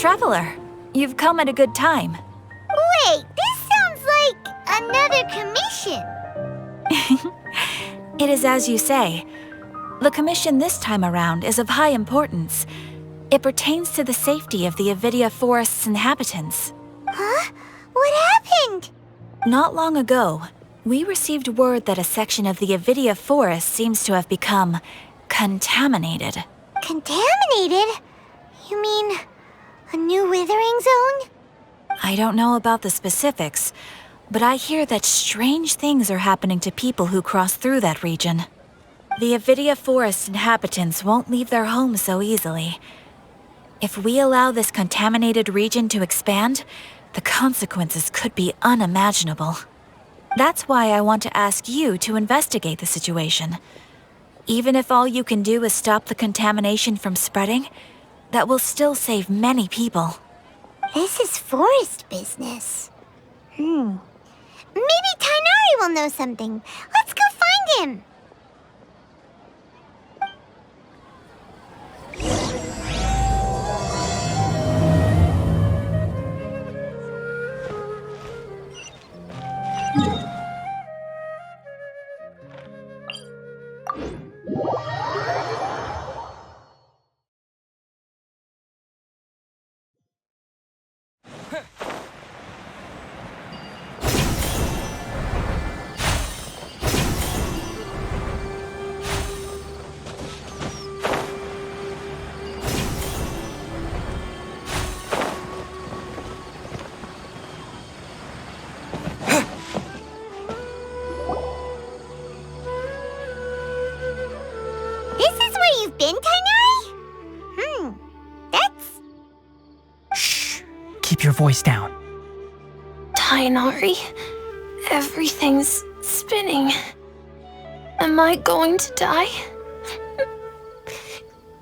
Traveler, you've come at a good time. Wait, this sounds like another commission. It is as you say. The commission this time around is of high importance. It pertains to the safety of the Avidia Forest's inhabitants. Huh? What happened? Not long ago, we received word that a section of the Avidia Forest seems to have become contaminated. Contaminated? You mean a new withering zone? I don't know about the specifics, but I hear that strange things are happening to people who cross through that region. The Avidia Forest inhabitants won't leave their homes so easily. If we allow this contaminated region to expand, the consequences could be unimaginable. That's why I want to ask you to investigate the situation. Even if all you can do is stop the contamination from spreading, that will still save many people. This is forest business. Maybe Tighnari will know something. Let's go find him. Been, Tighnari? That's... Shh! Keep your voice down. Tighnari, everything's spinning. Am I going to die?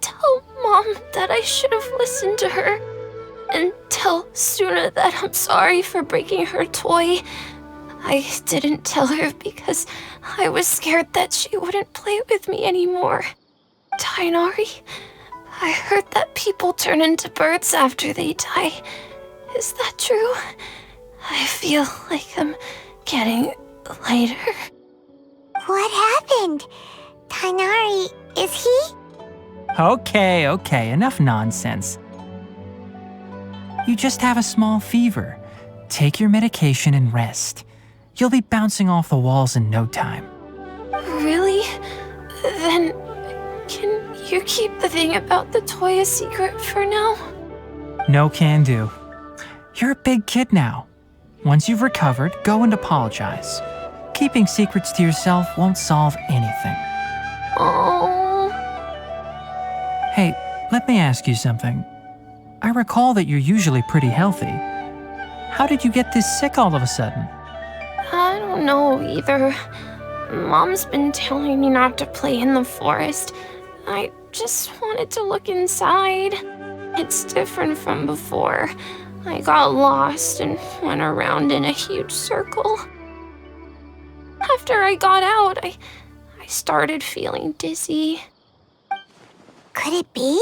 Tell Mom that I should have listened to her. And tell Suna that I'm sorry for breaking her toy. I didn't tell her because I was scared that she wouldn't play with me anymore. Tighnari, I heard that people turn into birds after they die. Is that true? I feel like I'm getting lighter. What happened? Tighnari, is he? Okay, enough nonsense. You just have a small fever. Take your medication and rest. You'll be bouncing off the walls in no time. Really? Then... can you keep the thing about the toy a secret for now? No can do. You're a big kid now. Once you've recovered, go and apologize. Keeping secrets to yourself won't solve anything. Oh. Hey, let me ask you something. I recall that you're usually pretty healthy. How did you get this sick all of a sudden? I don't know either. Mom's been telling me not to play in the forest. I just wanted to look inside. It's different from before. I got lost and went around in a huge circle. After I got out, I started feeling dizzy. Could it be?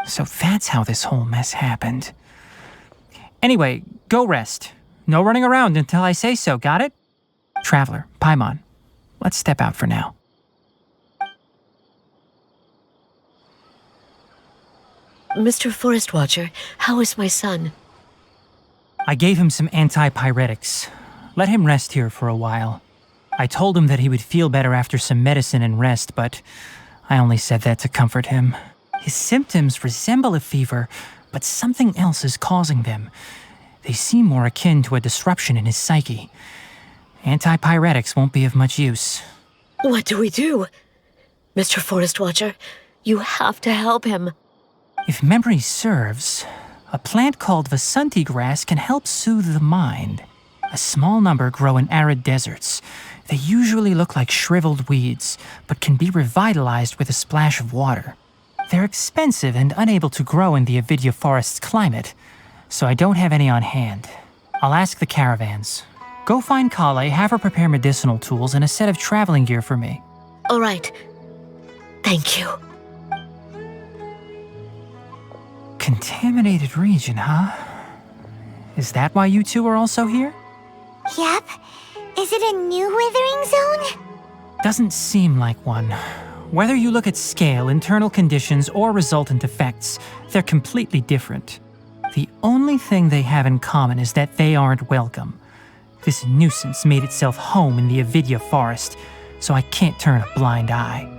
So that's how this whole mess happened. Anyway, go rest. No running around until I say so, got it? Traveler, Paimon, let's step out for now. Mr. Forest Watcher, how is my son? I gave him some antipyretics. Let him rest here for a while. I told him that he would feel better after some medicine and rest, but I only said that to comfort him. His symptoms resemble a fever, but something else is causing them. They seem more akin to a disruption in his psyche. Antipyretics won't be of much use. What do we do? Mr. Forest Watcher, you have to help him. If memory serves, a plant called Vasanti grass can help soothe the mind. A small number grow in arid deserts. They usually look like shriveled weeds, but can be revitalized with a splash of water. They're expensive and unable to grow in the Avidia Forest's climate, so I don't have any on hand. I'll ask the caravans. Go find Collei, have her prepare medicinal tools and a set of traveling gear for me. All right, Thank you. Contaminated region, huh? Is that why you two are also here? Yep. Is it a new withering zone? Doesn't seem like one. Whether you look at scale, internal conditions, or resultant effects, they're completely different. The only thing they have in common is that they aren't welcome. This nuisance made itself home in the Avidia forest, so I can't turn a blind eye.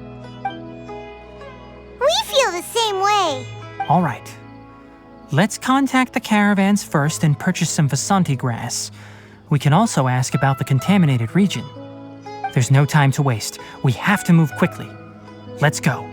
We feel the same way. All right. Let's contact the caravans first and purchase some Vasanti grass. We can also ask about the contaminated region. There's no time to waste. We have to move quickly. Let's go.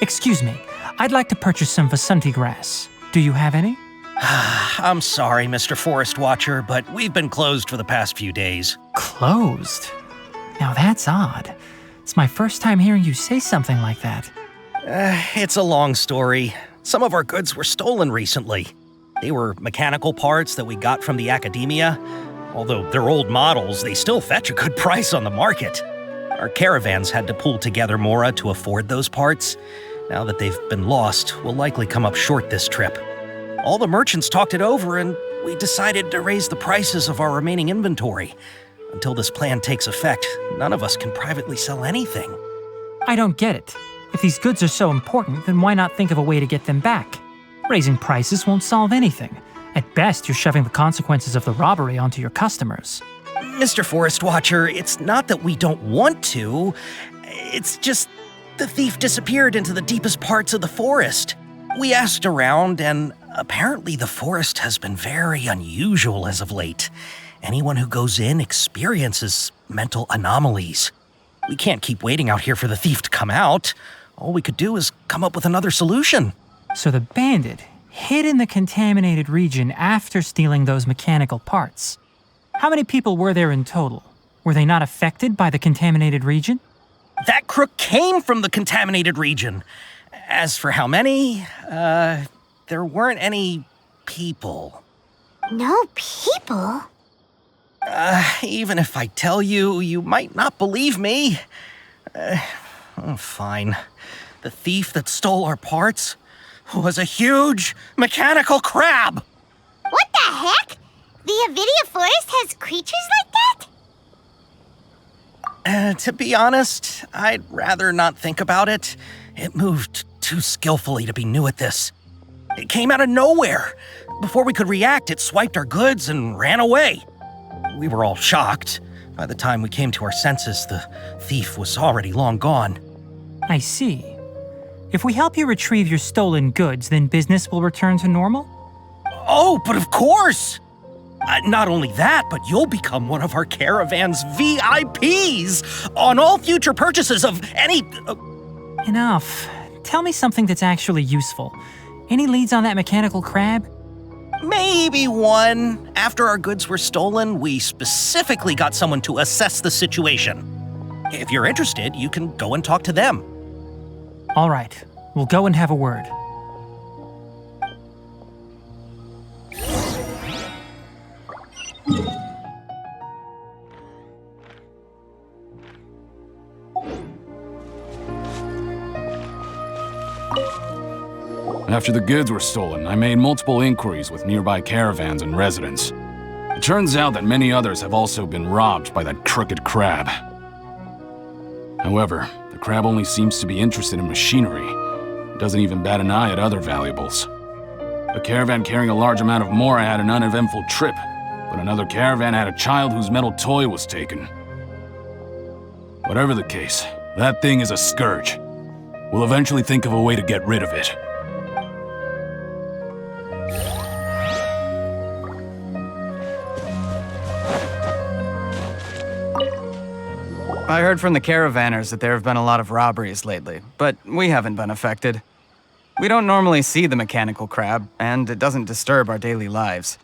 Excuse me, I'd like to purchase some Vasanti grass. Do you have any? I'm sorry, Mr. Forest Watcher, but we've been closed for the past few days. Closed? Now that's odd. It's my first time hearing you say something like that. It's a long story. Some of our goods were stolen recently. They were mechanical parts that we got from the academia. Although they're old models, they still fetch a good price on the market. Our caravans had to pool together more to afford those parts. Now that they've been lost, we'll likely come up short this trip. All the merchants talked it over, and we decided to raise the prices of our remaining inventory. Until this plan takes effect, none of us can privately sell anything. I don't get it. If these goods are so important, then why not think of a way to get them back? Raising prices won't solve anything. At best, you're shoving the consequences of the robbery onto your customers. Mr. Forest Watcher, it's not that we don't want to. It's just the thief disappeared into the deepest parts of the forest. We asked around, and apparently the forest has been very unusual as of late. Anyone who goes in experiences mental anomalies. We can't keep waiting out here for the thief to come out. All we could do is come up with another solution. So the bandit hid in the contaminated region after stealing those mechanical parts. How many people were there in total? Were they not affected by the contaminated region? That crook came from the contaminated region. As for how many, there weren't any people. No people? Even if I tell you, you might not believe me. Fine. The thief that stole our parts was a huge mechanical crab. What the heck? The Avidia forest has creatures like that? To be honest, I'd rather not think about it. It moved too skillfully to be new at this. It came out of nowhere. Before we could react, it swiped our goods and ran away. We were all shocked. By the time we came to our senses, the thief was already long gone. I see. If we help you retrieve your stolen goods, then business will return to normal? Oh, but of course! Not only that, but you'll become one of our caravan's VIPs on all future purchases of any... Enough. Tell me something that's actually useful. Any leads on that mechanical crab? Maybe one. After our goods were stolen, we specifically got someone to assess the situation. If you're interested, you can go and talk to them. All right. We'll go and have a word. After the goods were stolen, I made multiple inquiries with nearby caravans and residents. It turns out that many others have also been robbed by that crooked crab. However, the crab only seems to be interested in machinery. It doesn't even bat an eye at other valuables. A caravan carrying a large amount of mora had an uneventful trip, but another caravan had a child whose metal toy was taken. Whatever the case, that thing is a scourge. We'll eventually think of a way to get rid of it. I heard from the caravanners that there have been a lot of robberies lately, but we haven't been affected. We don't normally see the mechanical crab, and it doesn't disturb our daily lives.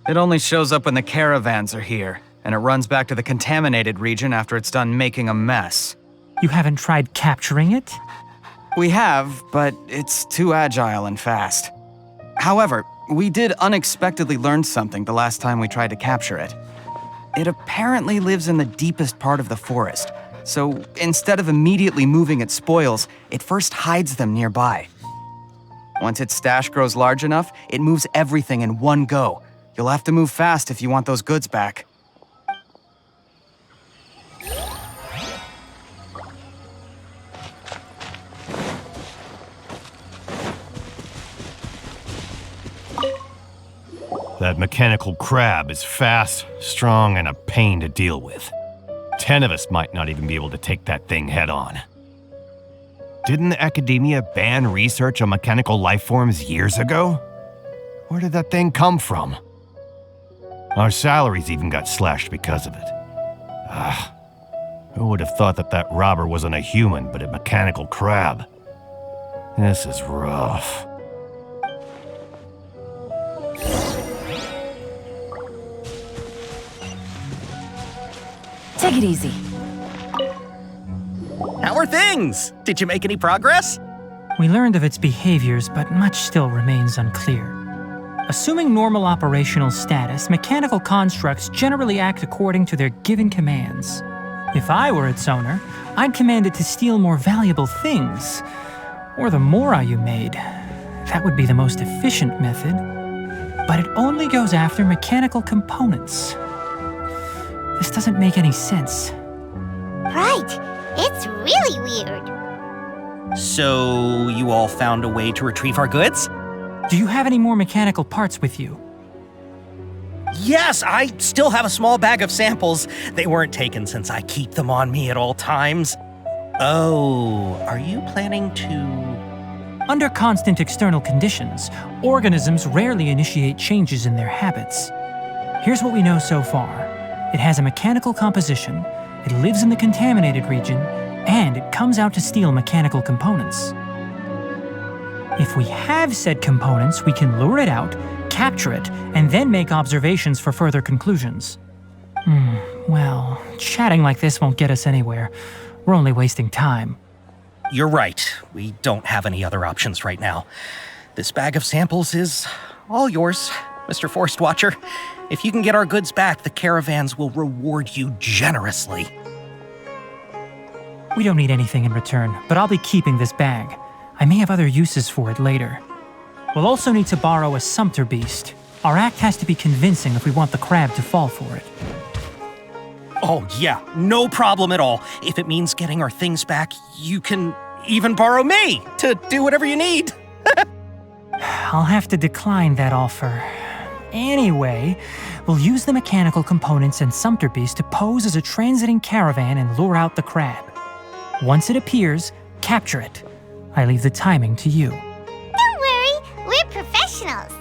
It only shows up when the caravans are here, and it runs back to the contaminated region after it's done making a mess. You haven't tried capturing it? We have, but it's too agile and fast. However, we did unexpectedly learn something the last time we tried to capture it. It apparently lives in the deepest part of the forest, so instead of immediately moving its spoils, it first hides them nearby. Once its stash grows large enough, it moves everything in one go. You'll have to move fast if you want those goods back. That mechanical crab is fast, strong, and a pain to deal with. 10 of us might not even be able to take that thing head on. Didn't the academia ban research on mechanical life forms years ago? Where did that thing come from? Our salaries even got slashed because of it. Who would have thought that robber wasn't a human, but a mechanical crab? This is rough. Take it easy. How are things? Did you make any progress? We learned of its behaviors, but much still remains unclear. Assuming normal operational status, mechanical constructs generally act according to their given commands. If I were its owner, I'd command it to steal more valuable things. Or the mora you made. That would be the most efficient method. But it only goes after mechanical components. This doesn't make any sense. Right. It's really weird. So, you all found a way to retrieve our goods? Do you have any more mechanical parts with you? Yes, I still have a small bag of samples. They weren't taken since I keep them on me at all times. Oh, are you planning to... Under constant external conditions, organisms rarely initiate changes in their habits. Here's what we know so far. It has a mechanical composition, it lives in the contaminated region, and it comes out to steal mechanical components. If we have said components, we can lure it out, capture it, and then make observations for further conclusions. Well, chatting like this won't get us anywhere. We're only wasting time. You're right. We don't have any other options right now. This bag of samples is all yours, Mr. Forest Watcher. If you can get our goods back, the caravans will reward you generously. We don't need anything in return, but I'll be keeping this bag. I may have other uses for it later. We'll also need to borrow a sumpter beast. Our act has to be convincing if we want the crab to fall for it. Oh yeah, no problem at all. If it means getting our things back, you can even borrow me to do whatever you need. I'll have to decline that offer. Anyway, we'll use the mechanical components and sumpter beast to pose as a transiting caravan and lure out the crab. Once it appears, capture it. I leave the timing to you. Don't worry, we're professionals.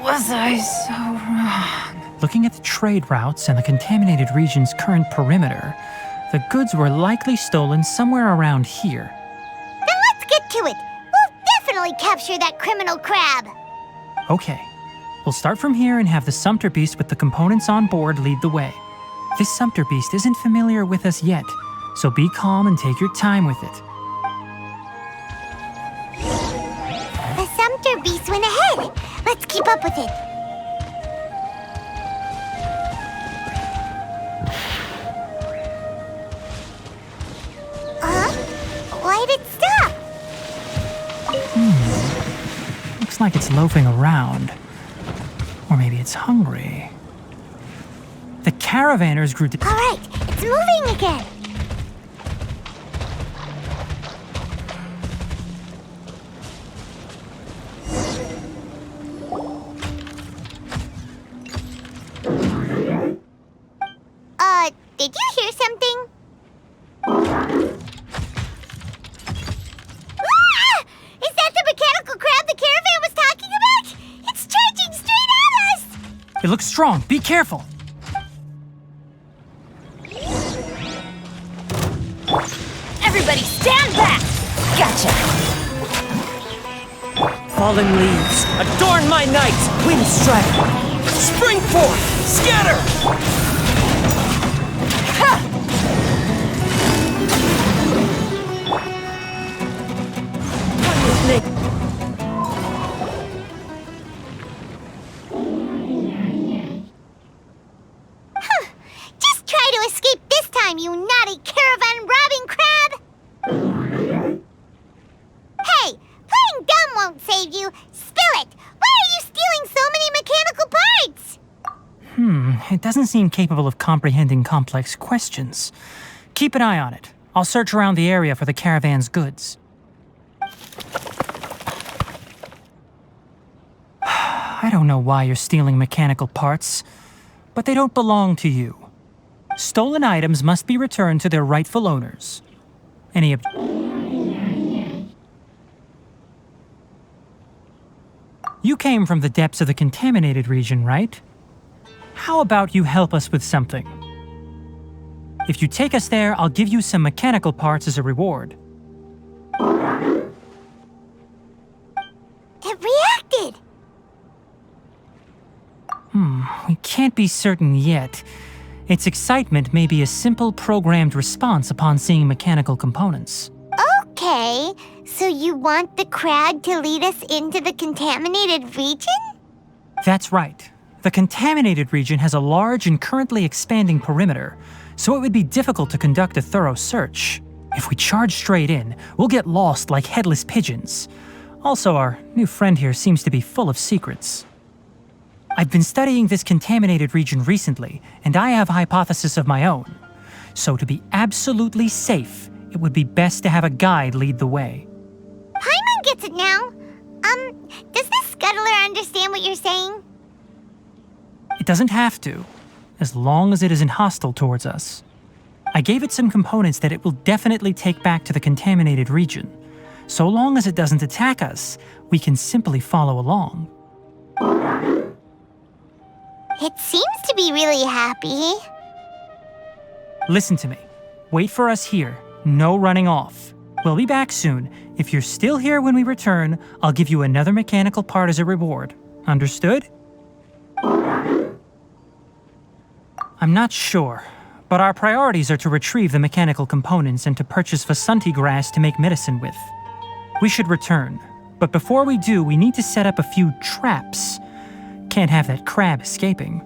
Was I so wrong? Looking at the trade routes and the contaminated region's current perimeter, the goods were likely stolen somewhere around here. Then let's get to it. We'll definitely capture that criminal crab. Okay, we'll start from here and have the sumpter beast with the components on board lead the way. This sumpter beast isn't familiar with us yet, so be calm and take your time with it. The sumpter beast went ahead. Let's keep up with it. Why'd it stop? Looks like it's loafing around. Or maybe it's hungry. The caravanners grew to... All right, it's moving again. Did you hear something? Ah! Is that the mechanical crab the caravan was talking about? It's charging straight at us! It looks strong. Be careful. Everybody stand back! Gotcha! Fallen leaves, adorn my night! Wind strike! Spring forth! Scatter! Just try to escape this time, you naughty caravan-robbing crab! Hey, playing dumb won't save you! Spill it! Why are you stealing so many mechanical parts? It doesn't seem capable of comprehending complex questions. Keep an eye on it. I'll search around the area for the caravan's goods. I don't know why you're stealing mechanical parts, but they don't belong to you. Stolen items must be returned to their rightful owners. Any ob- You came from the depths of the contaminated region, right? How about you help us with something? If you take us there, I'll give you some mechanical parts as a reward. It reacted! We can't be certain yet. Its excitement may be a simple programmed response upon seeing mechanical components. Okay, so you want the crab to lead us into the contaminated region? That's right. The contaminated region has a large and currently expanding perimeter, so it would be difficult to conduct a thorough search. If we charge straight in, we'll get lost like headless pigeons. Also, our new friend here seems to be full of secrets. I've been studying this contaminated region recently, and I have a hypothesis of my own. So to be absolutely safe, it would be best to have a guide lead the way. Paimon gets it now. Does the scuttler understand what you're saying? It doesn't have to, as long as it isn't hostile towards us. I gave it some components that it will definitely take back to the contaminated region. So long as it doesn't attack us, we can simply follow along. It seems to be really happy. Listen to me. Wait for us here. No running off. We'll be back soon. If you're still here when we return, I'll give you another mechanical part as a reward. Understood? I'm not sure, but our priorities are to retrieve the mechanical components and to purchase Vasanti grass to make medicine with. We should return, but before we do, we need to set up a few traps. Can't have that crab escaping.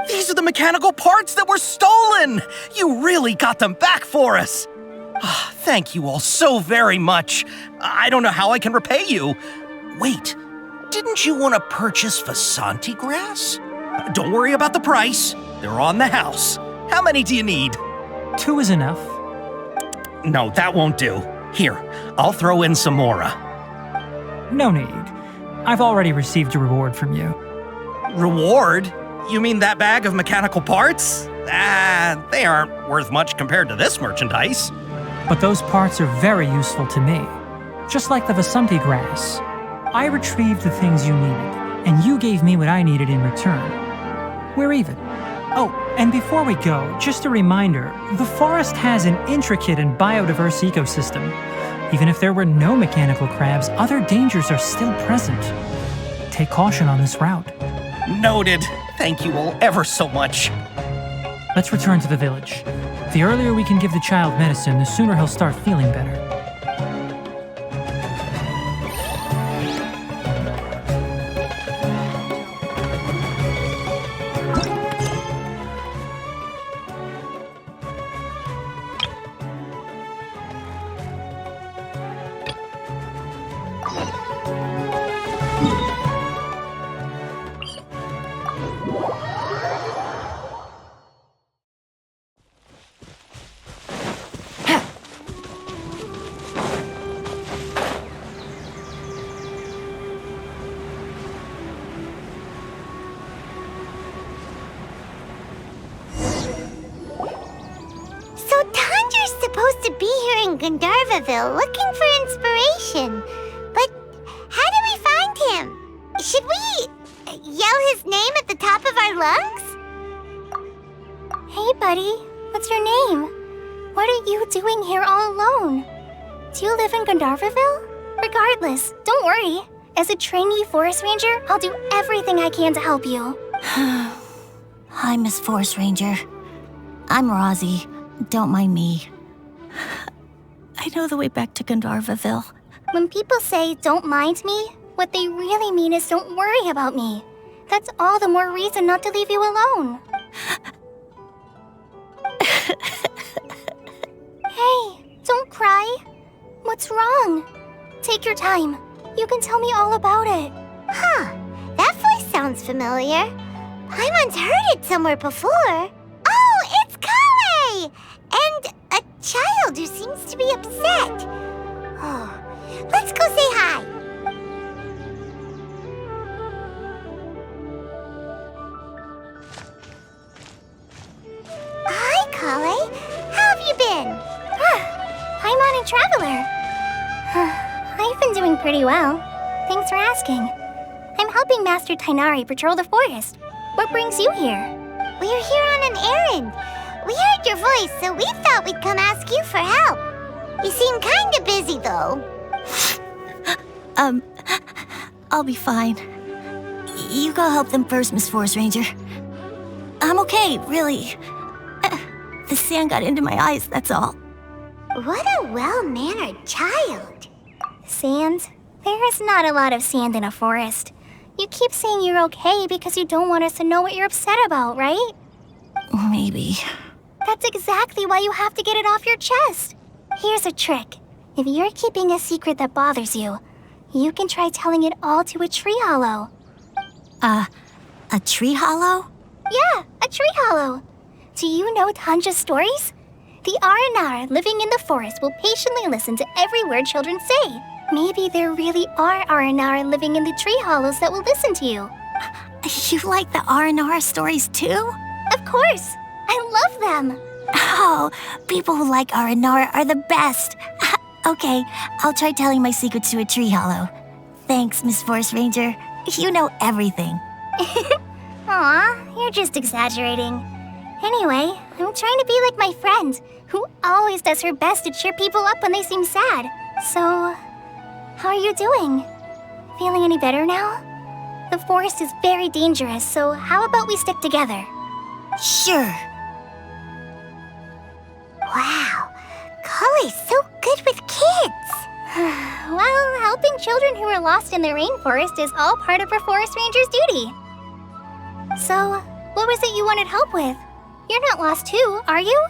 These are the mechanical parts that were stolen! You really got them back for us! Thank you all so very much. I don't know how I can repay you. Wait, didn't you want to purchase Vasanti grass? Don't worry about the price. They're on the house. How many do you need? 2 is enough. No, that won't do. Here, I'll throw in some more. No need. I've already received a reward from you. Reward? You mean that bag of mechanical parts? They aren't worth much compared to this merchandise. But those parts are very useful to me. Just like the Vasanti grass. I retrieved the things you needed, and you gave me what I needed in return. We're even. Oh, and before we go, just a reminder, the forest has an intricate and biodiverse ecosystem. Even if there were no mechanical crabs, other dangers are still present. Take caution on this route. Noted. Thank you all ever so much. Let's return to the village. The earlier we can give the child medicine, the sooner he'll start feeling better. Supposed to be here in Gandharvaville looking for inspiration. But how do we find him? Should we yell his name at the top of our lungs? Hey, buddy. What's your name? What are you doing here all alone? Do you live in Gandharvaville? Regardless, don't worry. As a trainee forest ranger, I'll do everything I can to help you. Hi, Miss Forest Ranger. I'm Rosie. Don't mind me. I know the way back to Gandharvaville. When people say, don't mind me, what they really mean is don't worry about me. That's all the more reason not to leave you alone. Hey, don't cry. What's wrong? Take your time. You can tell me all about it. Huh, that voice sounds familiar. I once heard it somewhere before. Oh, it's Collei! And a child who seems to be upset. Oh, let's go say hi. Hi, Collei. How have you been? I'm on a traveler. I've been doing pretty well. Thanks for asking. I'm helping Master Tighnari patrol the forest. What brings you here? We're here on an errand. We heard your voice, so we thought we'd come ask you for help. You seem kinda busy, though. I'll be fine. You go help them first, Miss Forest Ranger. I'm okay, really. The sand got into my eyes, that's all. What a well-mannered child. Sand? There is not a lot of sand in a forest. You keep saying you're okay because you don't want us to know what you're upset about, right? Maybe. That's exactly why you have to get it off your chest. Here's a trick. If you're keeping a secret that bothers you, you can try telling it all to a tree hollow. A tree hollow? Yeah, a tree hollow. Do you know Tanja's stories? The Aranara living in the forest will patiently listen to every word children say. Maybe there really are Aranara living in the tree hollows that will listen to you. You like the Aranara stories too? Of course. I love them. Oh, people who like Aranara are the best. Okay, I'll try telling my secrets to a tree hollow. Thanks, Miss Forest Ranger. You know everything. Aw, you're just exaggerating. Anyway, I'm trying to be like my friend, who always does her best to cheer people up when they seem sad. So, how are you doing? Feeling any better now? The forest is very dangerous, so how about we stick together? Sure. Wow, Collei's so good with kids. Well, helping children who are lost in the rainforest is all part of a forest ranger's duty. So, what was it you wanted help with? You're not lost too, are you?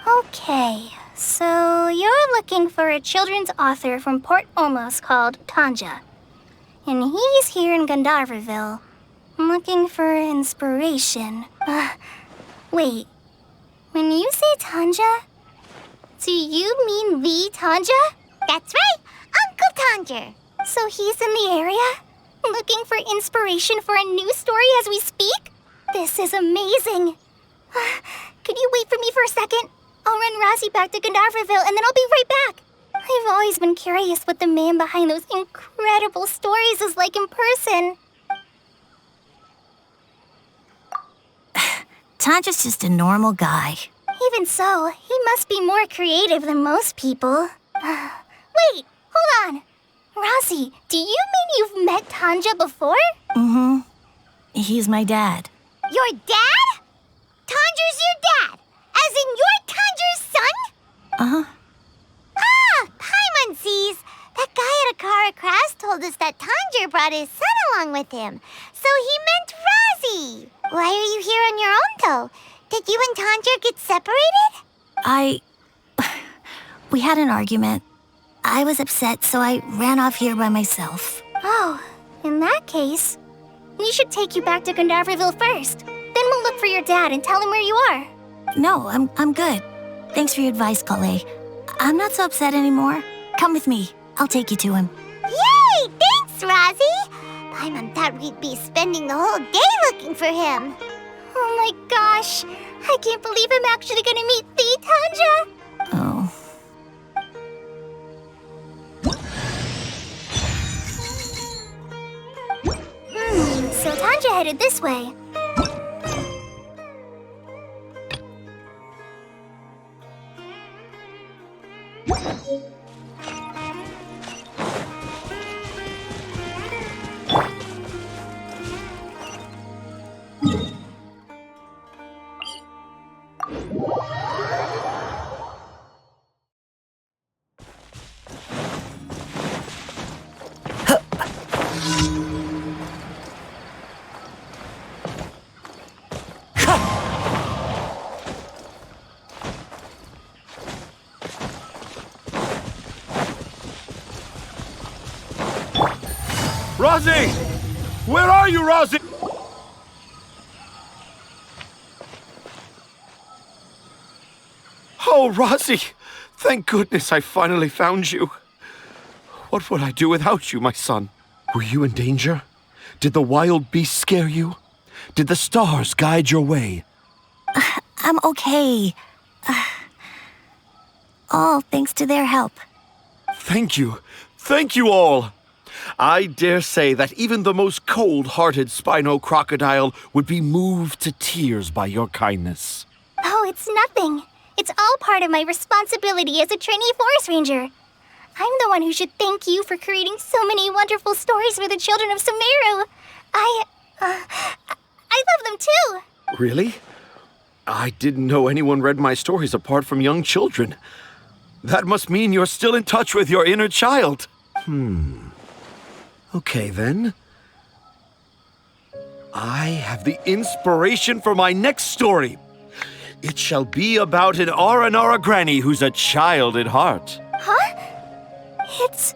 Okay, so you're looking for a children's author from Port Olmos called Tanja. And he's here in Gandharvaville, looking for inspiration. Wait, when you say Tanja, do you mean the Tanja? That's right, Uncle Tanja. So he's in the area, looking for inspiration for a new story as we speak? This is amazing. Could you wait for me for a second? I'll run Rosie back to Gandharvaville and then I'll be right back. I've always been curious what the man behind those incredible stories is like in person. Tanja's just a normal guy. Even so, he must be more creative than most people. Wait, hold on. Rossi, do you mean you've met Tanja before? Mm-hmm. He's my dad. Your dad? Tanja's your dad? As in you're Tanja's son? Uh-huh. Ah, Paimon sees. That guy at Akara Crafts told us that Tanja brought his son along with him. So he meant Razi. Why are you here on your own, though? Did you and Tanja get separated? We had an argument. I was upset, so I ran off here by myself. Oh, in that case, we should take you back to Gandharville first. Then we'll look for your dad and tell him where you are. No, I'm good. Thanks for your advice, Collei. I'm not so upset anymore. Come with me. I'll take you to him. Yay! Thanks, Razi! Paimon thought we'd be spending the whole day looking for him. Oh my gosh, I can't believe I'm actually gonna meet the Tanja. Oh. So Tanja headed this way. Razi! Where are you, Razi? Oh, Razi! Thank goodness I finally found you. What would I do without you, my son? Were you in danger? Did the wild beasts scare you? Did the stars guide your way? I'm okay. All thanks to their help. Thank you. Thank you all. I dare say that even the most cold-hearted Spino crocodile would be moved to tears by your kindness. Oh, it's nothing. It's all part of my responsibility as a trainee forest ranger. I'm the one who should thank you for creating so many wonderful stories for the children of Sumeru. I love them too. Really? I didn't know anyone read my stories apart from young children. That must mean you're still in touch with your inner child. Okay, then. I have the inspiration for my next story. It shall be about an Aranara granny who's a child at heart. Huh? It's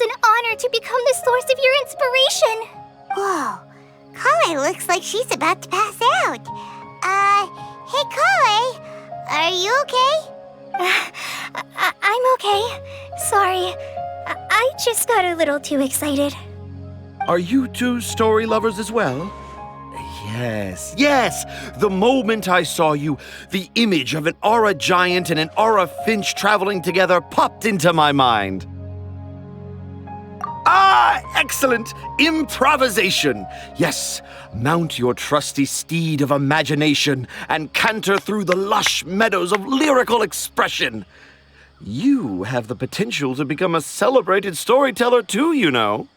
an honor to become the source of your inspiration. Whoa, Collei looks like she's about to pass out. Hey Collei, are you okay? I'm okay. Sorry. I just got a little too excited. Are you two story lovers as well? Yes. The moment I saw you, the image of an aura giant and an aura finch traveling together popped into my mind. Ah, excellent! Improvisation! Yes, mount your trusty steed of imagination and canter through the lush meadows of lyrical expression. You have the potential to become a celebrated storyteller too, you know.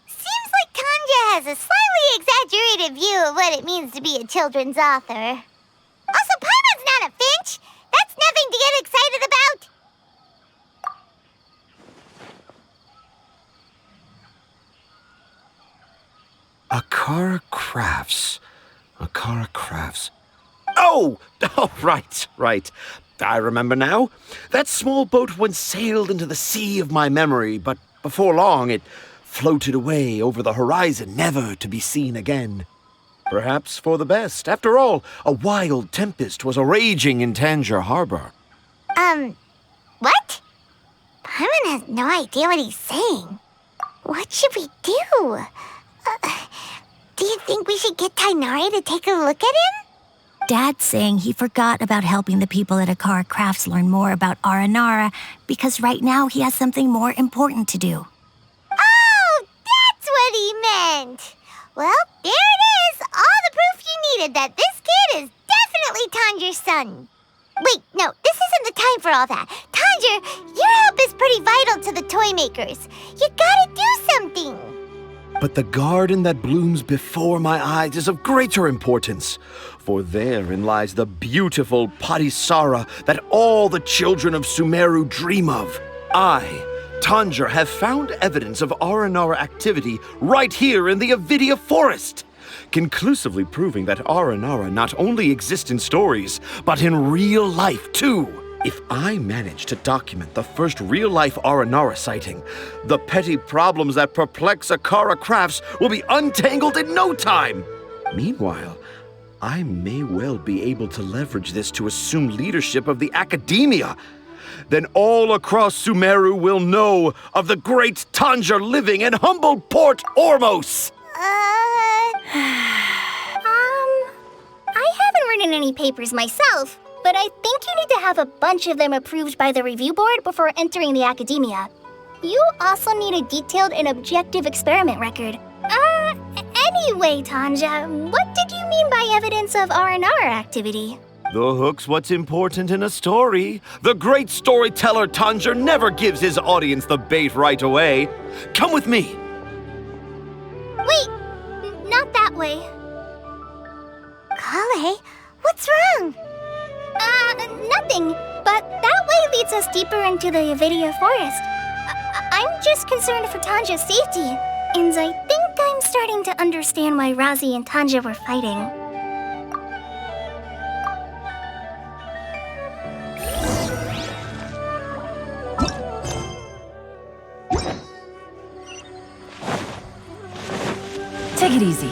Seems like Tanja has a slightly exaggerated view of what it means to be a children's author. Also, Paimon's not a finch. That's nothing to get excited about. Akara Crafts. Oh, right. I remember now. That small boat once sailed into the sea of my memory, but before long it floated away over the horizon, never to be seen again. Perhaps for the best. After all, a wild tempest was a-raging in Tanger Harbor. What? Paimon has no idea what he's saying. What should we do? Do you think we should get Tighnari to take a look at him? Dad's saying he forgot about helping the people at Akara Crafts learn more about Aranara because right now he has something more important to do. Oh, that's what he meant! Well, there it is! All the proof you needed that this kid is definitely Tanger's son. Wait, no, this isn't the time for all that. Tanger, your help is pretty vital to the toy makers. You gotta do something. But the garden that blooms before my eyes is of greater importance, for therein lies the beautiful Padisara that all the children of Sumeru dream of. I, Tanger, have found evidence of Aranara activity right here in the Avidia Forest, conclusively proving that Aranara not only exist in stories, but in real life too. If I manage to document the first real-life Aranara sighting, the petty problems that perplex Akara Crafts will be untangled in no time. Meanwhile, I may well be able to leverage this to assume leadership of the Academia. Then all across Sumeru will know of the great Tanger living in humble Port Ormos. I haven't written any papers myself, but I think you need to have a bunch of them approved by the review board before entering the Academia. You also need a detailed and objective experiment record. Anyway, Tanja, what did you mean by evidence of R&R activity? The hook's what's important in a story. The great storyteller Tanger never gives his audience the bait right away. Come with me. Wait, not that way. Collei, what's wrong? Nothing. But that way leads us deeper into the Avidia Forest. I'm just concerned for Tanja's safety, and I think I'm starting to understand why Razi and Tanja were fighting. Take it easy.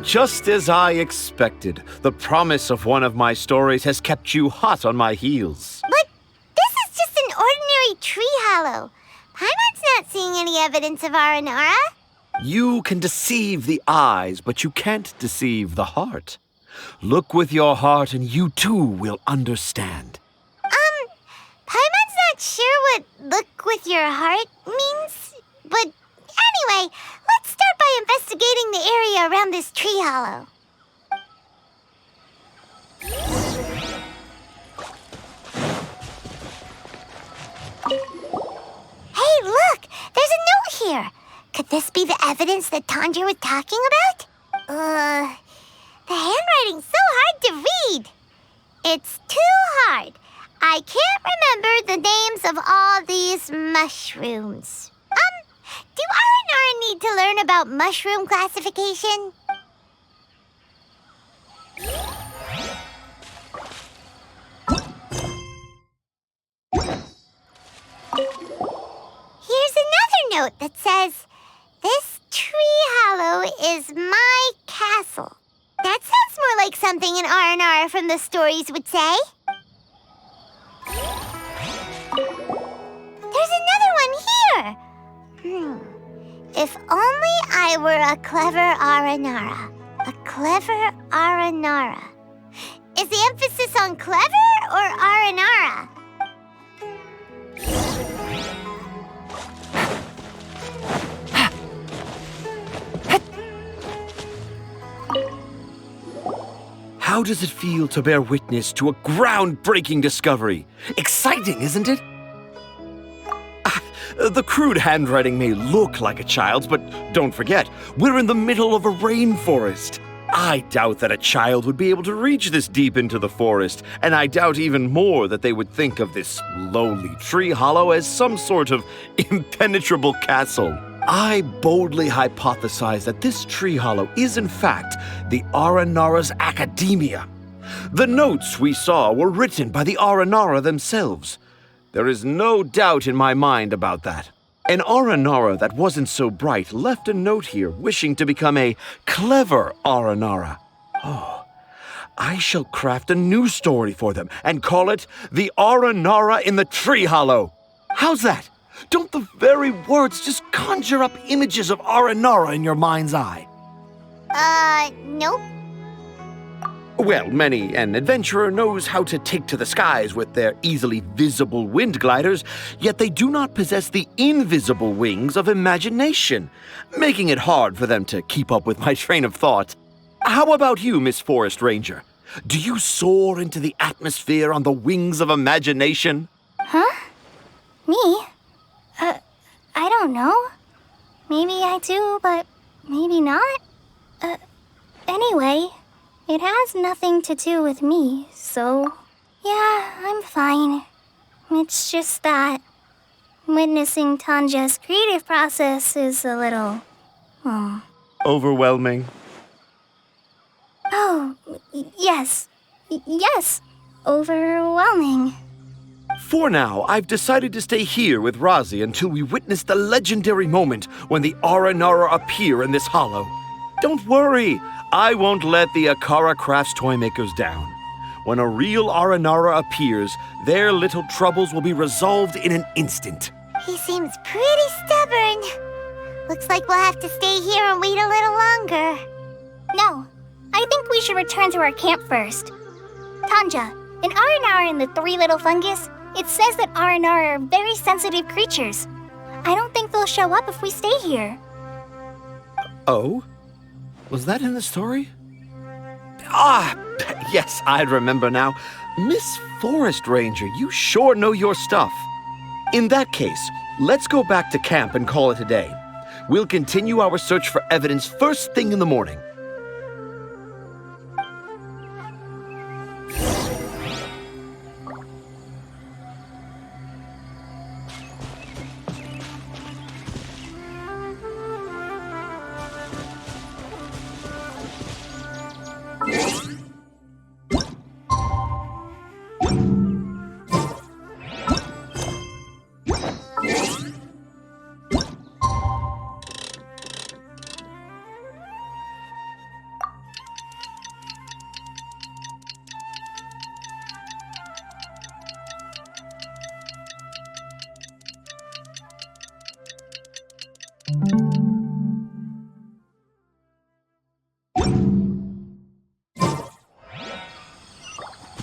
Just as I expected, the promise of one of my stories has kept you hot on my heels. But this is just an ordinary tree hollow. Paimon's not seeing any evidence of Aranara. You can deceive the eyes, but you can't deceive the heart. Look with your heart and you too will understand. Paimon's not sure what look with your heart means, but anyway, let's start by investigating the area around this tree hollow. Hey, look! There's a note here! Could this be the evidence that Tanger was talking about? The handwriting's so hard to read. It's too hard. I can't remember the names of all these mushrooms. Do Aranara need to learn about mushroom classification? Here's another note that says, "This tree hollow is my castle." That sounds more like something an R&R from the stories would say. There's another one here. If only I were a clever Aranara. A clever Aranara. Is the emphasis on clever or Aranara? How does it feel to bear witness to a groundbreaking discovery? Exciting, isn't it? The crude handwriting may look like a child's, but don't forget, we're in the middle of a rainforest. I doubt that a child would be able to reach this deep into the forest, and I doubt even more that they would think of this lowly tree hollow as some sort of impenetrable castle. I boldly hypothesize that this tree hollow is in fact the Aranara's Academia. The notes we saw were written by the Aranara themselves. There is no doubt in my mind about that. An Aranara that wasn't so bright left a note here wishing to become a clever Aranara. Oh, I shall craft a new story for them and call it The Aranara in the Tree Hollow. How's that? Don't the very words just conjure up images of Aranara in your mind's eye? Nope. Well, many an adventurer knows how to take to the skies with their easily visible wind gliders, yet they do not possess the invisible wings of imagination, making it hard for them to keep up with my train of thought. How about you, Miss Forest Ranger? Do you soar into the atmosphere on the wings of imagination? Huh? Me? I don't know. Maybe I do, but maybe not. Anyway, it has nothing to do with me, so yeah, I'm fine. It's just that witnessing Tanja's creative process is a little, Overwhelming. Oh, yes. Yes, overwhelming. For now, I've decided to stay here with Razi until we witness the legendary moment when the Aranara appear in this hollow. Don't worry, I won't let the Akara Crafts toy makers down. When a real Aranara appears, their little troubles will be resolved in an instant. He seems pretty stubborn. Looks like we'll have to stay here and wait a little longer. No, I think we should return to our camp first. Tanja, in Aranara and the Three Little Fungus, it says that Aranara are very sensitive creatures. I don't think they'll show up if we stay here. Oh? Was that in the story? Ah, yes, I remember now. Miss Forest Ranger, you sure know your stuff. In that case, let's go back to camp and call it a day. We'll continue our search for evidence first thing in the morning.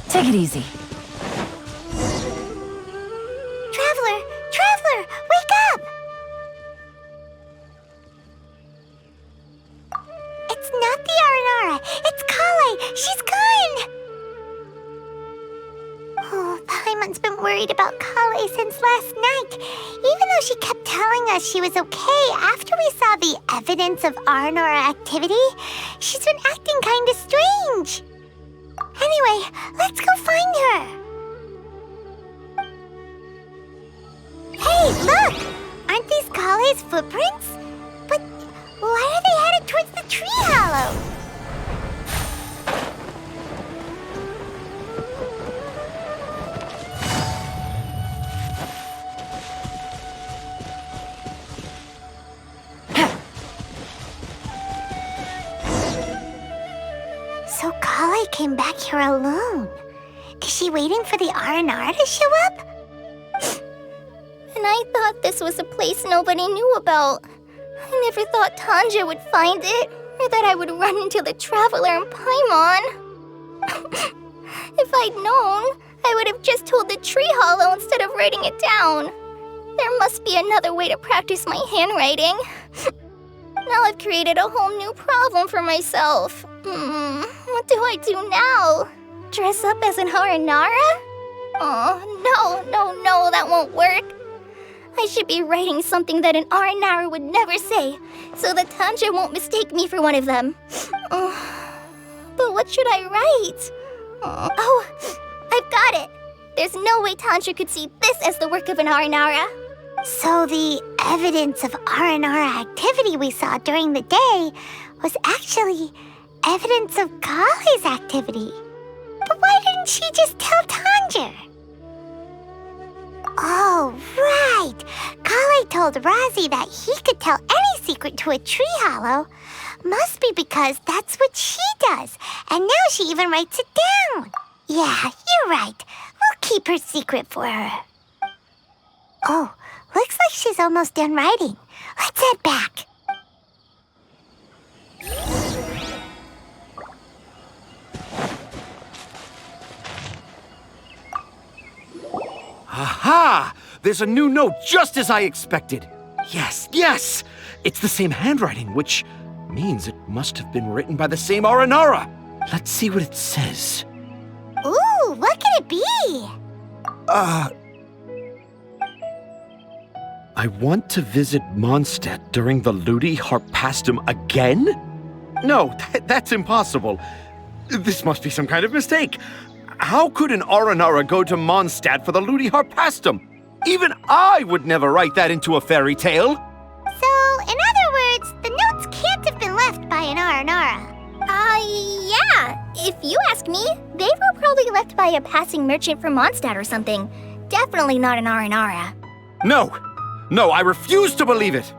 Take it easy. Traveler! Traveler! Wake up! It's not the Aranara. It's Collei. She's gone! Oh, Paimon's been worried about Collei since last night. Even though she kept telling us she was okay after we saw the evidence of Aranara activity, she's been acting kinda strange. Anyway, let's go find her. Hey, look! Aren't these Collei's footprints? But why are they headed towards the tree hollow? So Collei came back here alone. Is she waiting for the Aranara to show up? And I thought this was a place nobody knew about. I never thought Tanja would find it, or that I would run into the Traveler and Paimon. If I'd known, I would have just told the tree hollow instead of writing it down. There must be another way to practice my handwriting. Now I've created a whole new problem for myself. What do I do now? Dress up as an Aranara? Oh, no, that won't work. I should be writing something that an Aranara would never say, so that Tanja won't mistake me for one of them. But what should I write? Oh, I've got it. There's no way Tanja could see this as the work of an Aranara. So the evidence of Aranara activity we saw during the day was actually evidence of Collei's activity. But why didn't she just tell Tanja? Oh, right. Collei told Razi that he could tell any secret to a tree hollow. Must be because that's what she does. And now she even writes it down. Yeah, you're right. We'll keep her secret for her. Oh, looks like she's almost done writing. Let's head back. Aha! There's a new note just as I expected. Yes! It's the same handwriting, which means it must have been written by the same Aranara. Let's see what it says. Ooh, what could it be? I want to visit Mondstadt during the Ludi Harpastum again? No, that's impossible. This must be some kind of mistake. How could an Aranara go to Mondstadt for the Ludi Harpastum? Even I would never write that into a fairy tale. So, in other words, the notes can't have been left by an Aranara. Yeah. If you ask me, they were probably left by a passing merchant from Mondstadt or something. Definitely not an Aranara. No, I refuse to believe it.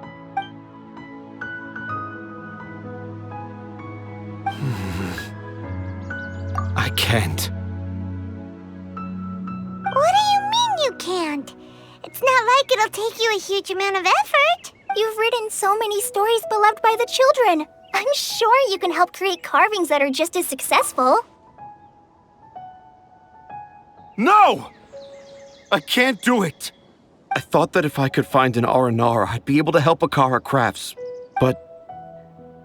I can't. What do you mean you can't? It's not like it'll take you a huge amount of effort. You've written so many stories beloved by the children. I'm sure you can help create carvings that are just as successful. No! I can't do it. I thought that if I could find an Aranara, I'd be able to help Akara Crafts. But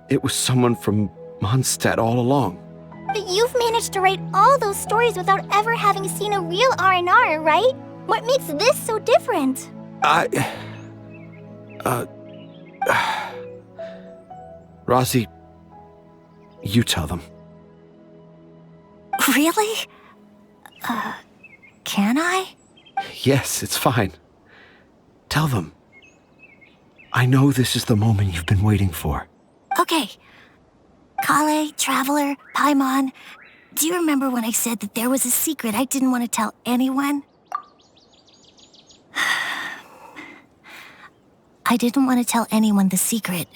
it was someone from Mondstadt all along. But you've managed to write all those stories without ever having seen a real R&R, right? What makes this so different? Rosie, you tell them. Really? Can I? Yes, it's fine. Tell them. I know this is the moment you've been waiting for. Okay. Collei, Traveler, Paimon, do you remember when I said that there was a secret I didn't want to tell anyone? I didn't want to tell anyone the secret,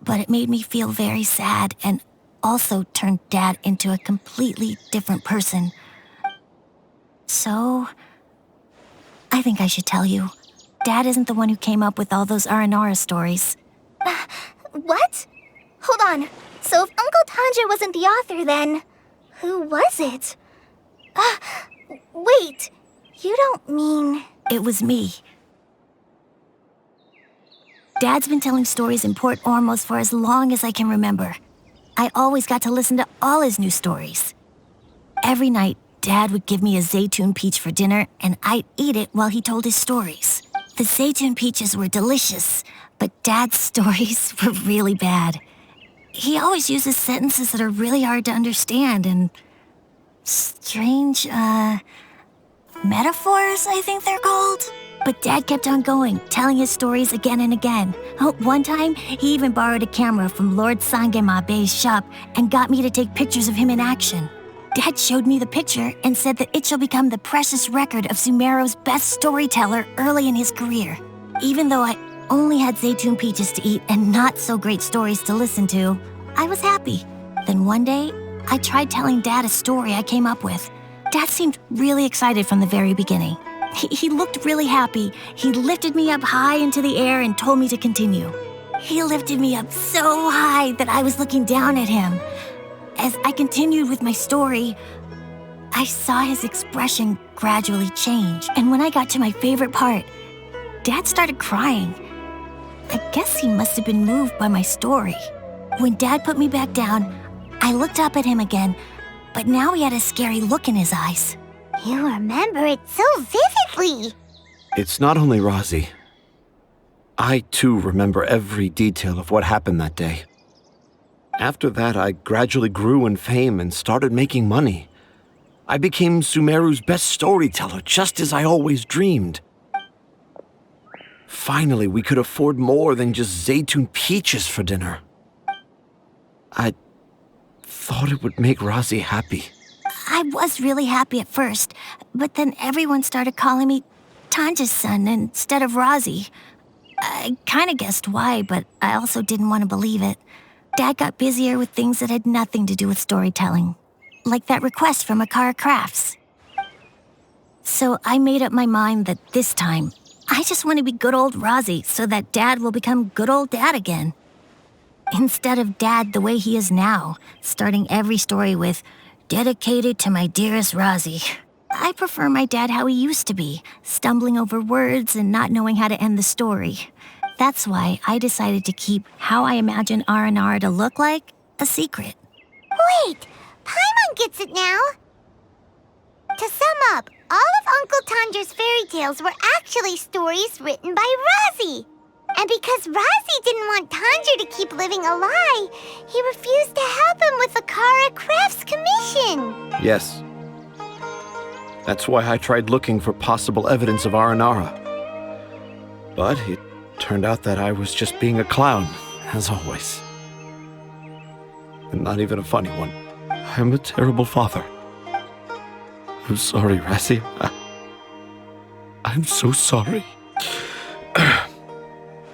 but it made me feel very sad and also turned Dad into a completely different person. So, I think I should tell you. Dad isn't the one who came up with all those Aranara stories. What? Hold on. So if Uncle Tanja wasn't the author, then who was it? Wait. You don't mean... It was me. Dad's been telling stories in Port Ormos for as long as I can remember. I always got to listen to all his new stories. Every night, Dad would give me a Zaytun peach for dinner, and I'd eat it while he told his stories. The Zaytun peaches were delicious, but Dad's stories were really bad. He always uses sentences that are really hard to understand and strange, metaphors, I think they're called. But Dad kept on going, telling his stories again and again. One time, he even borrowed a camera from Lord Sangema Bey's shop and got me to take pictures of him in action. Dad showed me the picture and said that it shall become the precious record of Sumeru's best storyteller early in his career. Even though I only had Zaytun peaches to eat and not so great stories to listen to, I was happy. Then one day, I tried telling Dad a story I came up with. Dad seemed really excited from the very beginning. He looked really happy. He lifted me up high into the air and told me to continue. He lifted me up so high that I was looking down at him. As I continued with my story, I saw his expression gradually change. And when I got to my favorite part, Dad started crying. I guess he must have been moved by my story. When Dad put me back down, I looked up at him again, but now he had a scary look in his eyes. You remember it so vividly. It's not only Rosie. I, too, remember every detail of what happened that day. After that, I gradually grew in fame and started making money. I became Sumeru's best storyteller, just as I always dreamed. Finally, we could afford more than just Zaytun peaches for dinner. I thought it would make Rosie happy. I was really happy at first, but then everyone started calling me Tanja's son instead of Rosie. I kind of guessed why, but I also didn't want to believe it. Dad got busier with things that had nothing to do with storytelling, like that request from Akara Crafts. So I made up my mind that this time, I just want to be good old Rosie so that Dad will become good old Dad again. Instead of Dad the way he is now, starting every story with, "Dedicated to my dearest Rosie." I prefer my dad how he used to be, stumbling over words and not knowing how to end the story. That's why I decided to keep how I imagine R&R to look like a secret. Wait, Paimon gets it now. To sum up, all of Uncle Tandra's fairy tales were actually stories written by Razi. And because Razi didn't want Tandra to keep living a lie, he refused to help him with the Kara Crafts commission. Yes. That's why I tried looking for possible evidence of Aranara. But it turned out that I was just being a clown, as always. And not even a funny one. I'm a terrible father. I'm sorry, Razi. I'm so sorry.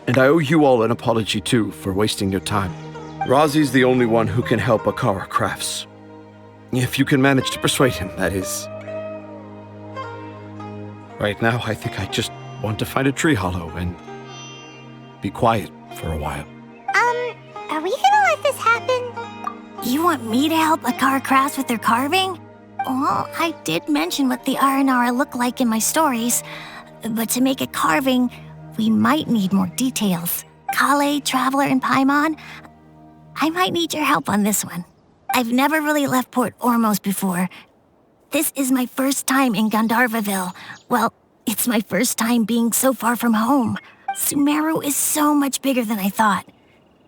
And I owe you all an apology, too, for wasting your time. Razi's the only one who can help Akara Crafts. If you can manage to persuade him, that is. Right now, I think I just want to find a tree hollow and be quiet for a while. Are we gonna let this happen? You want me to help Akara Crafts with their carving? Well, I did mention what the Aranara look like in my stories, but to make a carving, we might need more details. Collei, Traveler, and Paimon, I might need your help on this one. I've never really left Port Ormos before. This is my first time in Gandharvaville. Well, it's my first time being so far from home. Sumeru is so much bigger than I thought.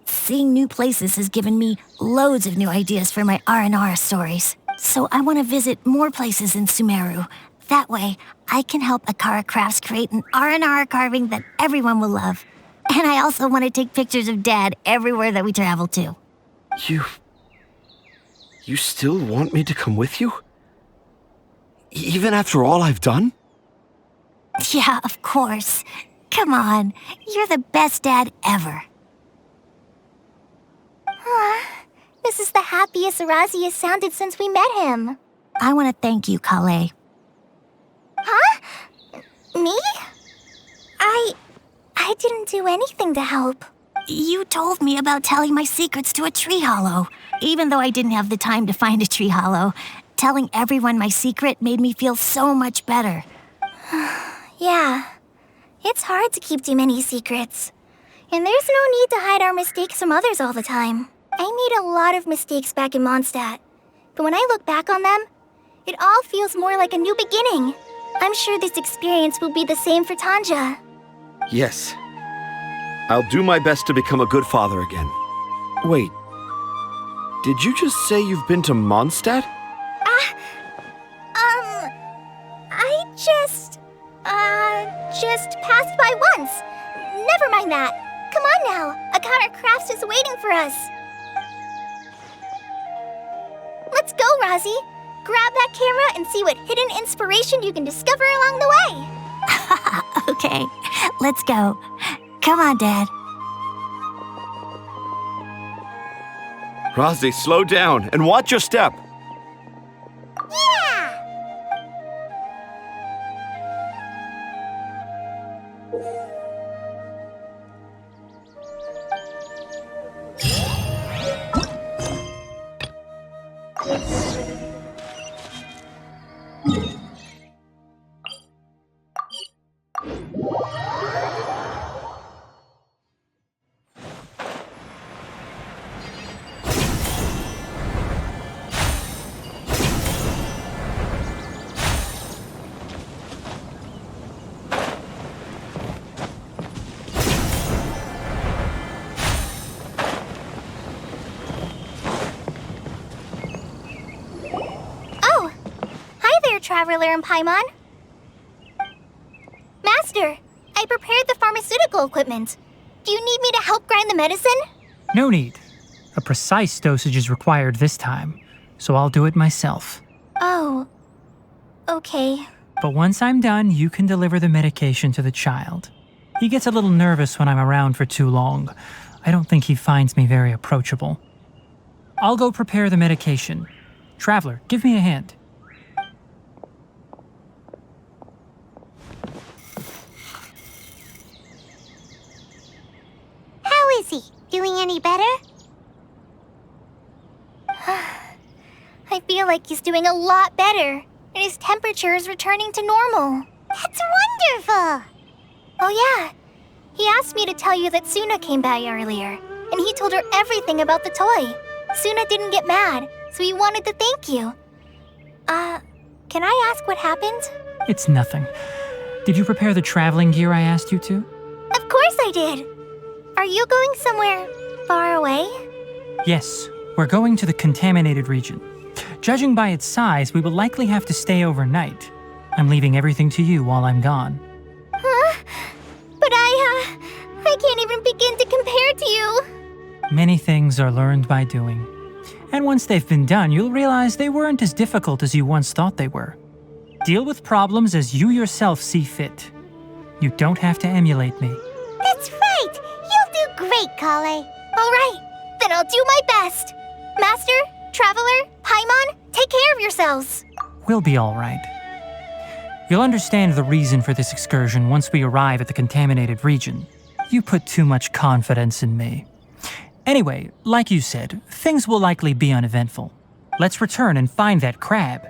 Seeing new places has given me loads of new ideas for my Aranara stories. So I want to visit more places in Sumeru. That way, I can help Akara Crafts create an Aranara carving that everyone will love. And I also want to take pictures of Dad everywhere that we travel to. You still want me to come with you? Even after all I've done? Yeah, of course. Come on, you're the best dad ever. This is the happiest Razi has sounded since we met him. I want to thank you, Collei. Huh? Me? I didn't do anything to help. You told me about telling my secrets to a tree hollow. Even though I didn't have the time to find a tree hollow, telling everyone my secret made me feel so much better. Yeah. It's hard to keep too many secrets. And there's no need to hide our mistakes from others all the time. I made a lot of mistakes back in Mondstadt. But when I look back on them, it all feels more like a new beginning. I'm sure this experience will be the same for Tanja. Yes. I'll do my best to become a good father again. Wait. Did you just say you've been to Mondstadt? I just passed by once. Never mind that. Come on now. Akara Crafts is waiting for us. Let's go, Razi. Grab that camera and see what hidden inspiration you can discover along the way. Okay, let's go. Come on, Dad. Razi, slow down and watch your step. Yeah! Traveler and Paimon. Master, I prepared the pharmaceutical equipment. Do you need me to help grind the medicine? No need. A precise dosage is required this time, so I'll do it myself. Oh, okay. But once I'm done, you can deliver the medication to the child. He gets a little nervous when I'm around for too long. I don't think he finds me very approachable. I'll go prepare the medication. Traveler, give me a hand. How is he? Doing any better? I feel like he's doing a lot better, and his temperature is returning to normal. That's wonderful! Oh yeah, he asked me to tell you that Suna came by earlier, and he told her everything about the toy. Suna didn't get mad, so we wanted to thank you. Can I ask what happened? It's nothing. Did you prepare the traveling gear I asked you to? Of course I did. Are you going somewhere far away? Yes, we're going to the contaminated region. Judging by its size, we will likely have to stay overnight. I'm leaving everything to you while I'm gone. Huh? But I can't even begin to compare to you. Many things are learned by doing. And once they've been done, you'll realize they weren't as difficult as you once thought they were. Deal with problems as you yourself see fit. You don't have to emulate me. That's right! You'll do great, Collei. All right, then I'll do my best. Master, Traveler, Paimon, take care of yourselves. We'll be all right. You'll understand the reason for this excursion once we arrive at the contaminated region. You put too much confidence in me. Anyway, like you said, things will likely be uneventful. Let's return and find that crab.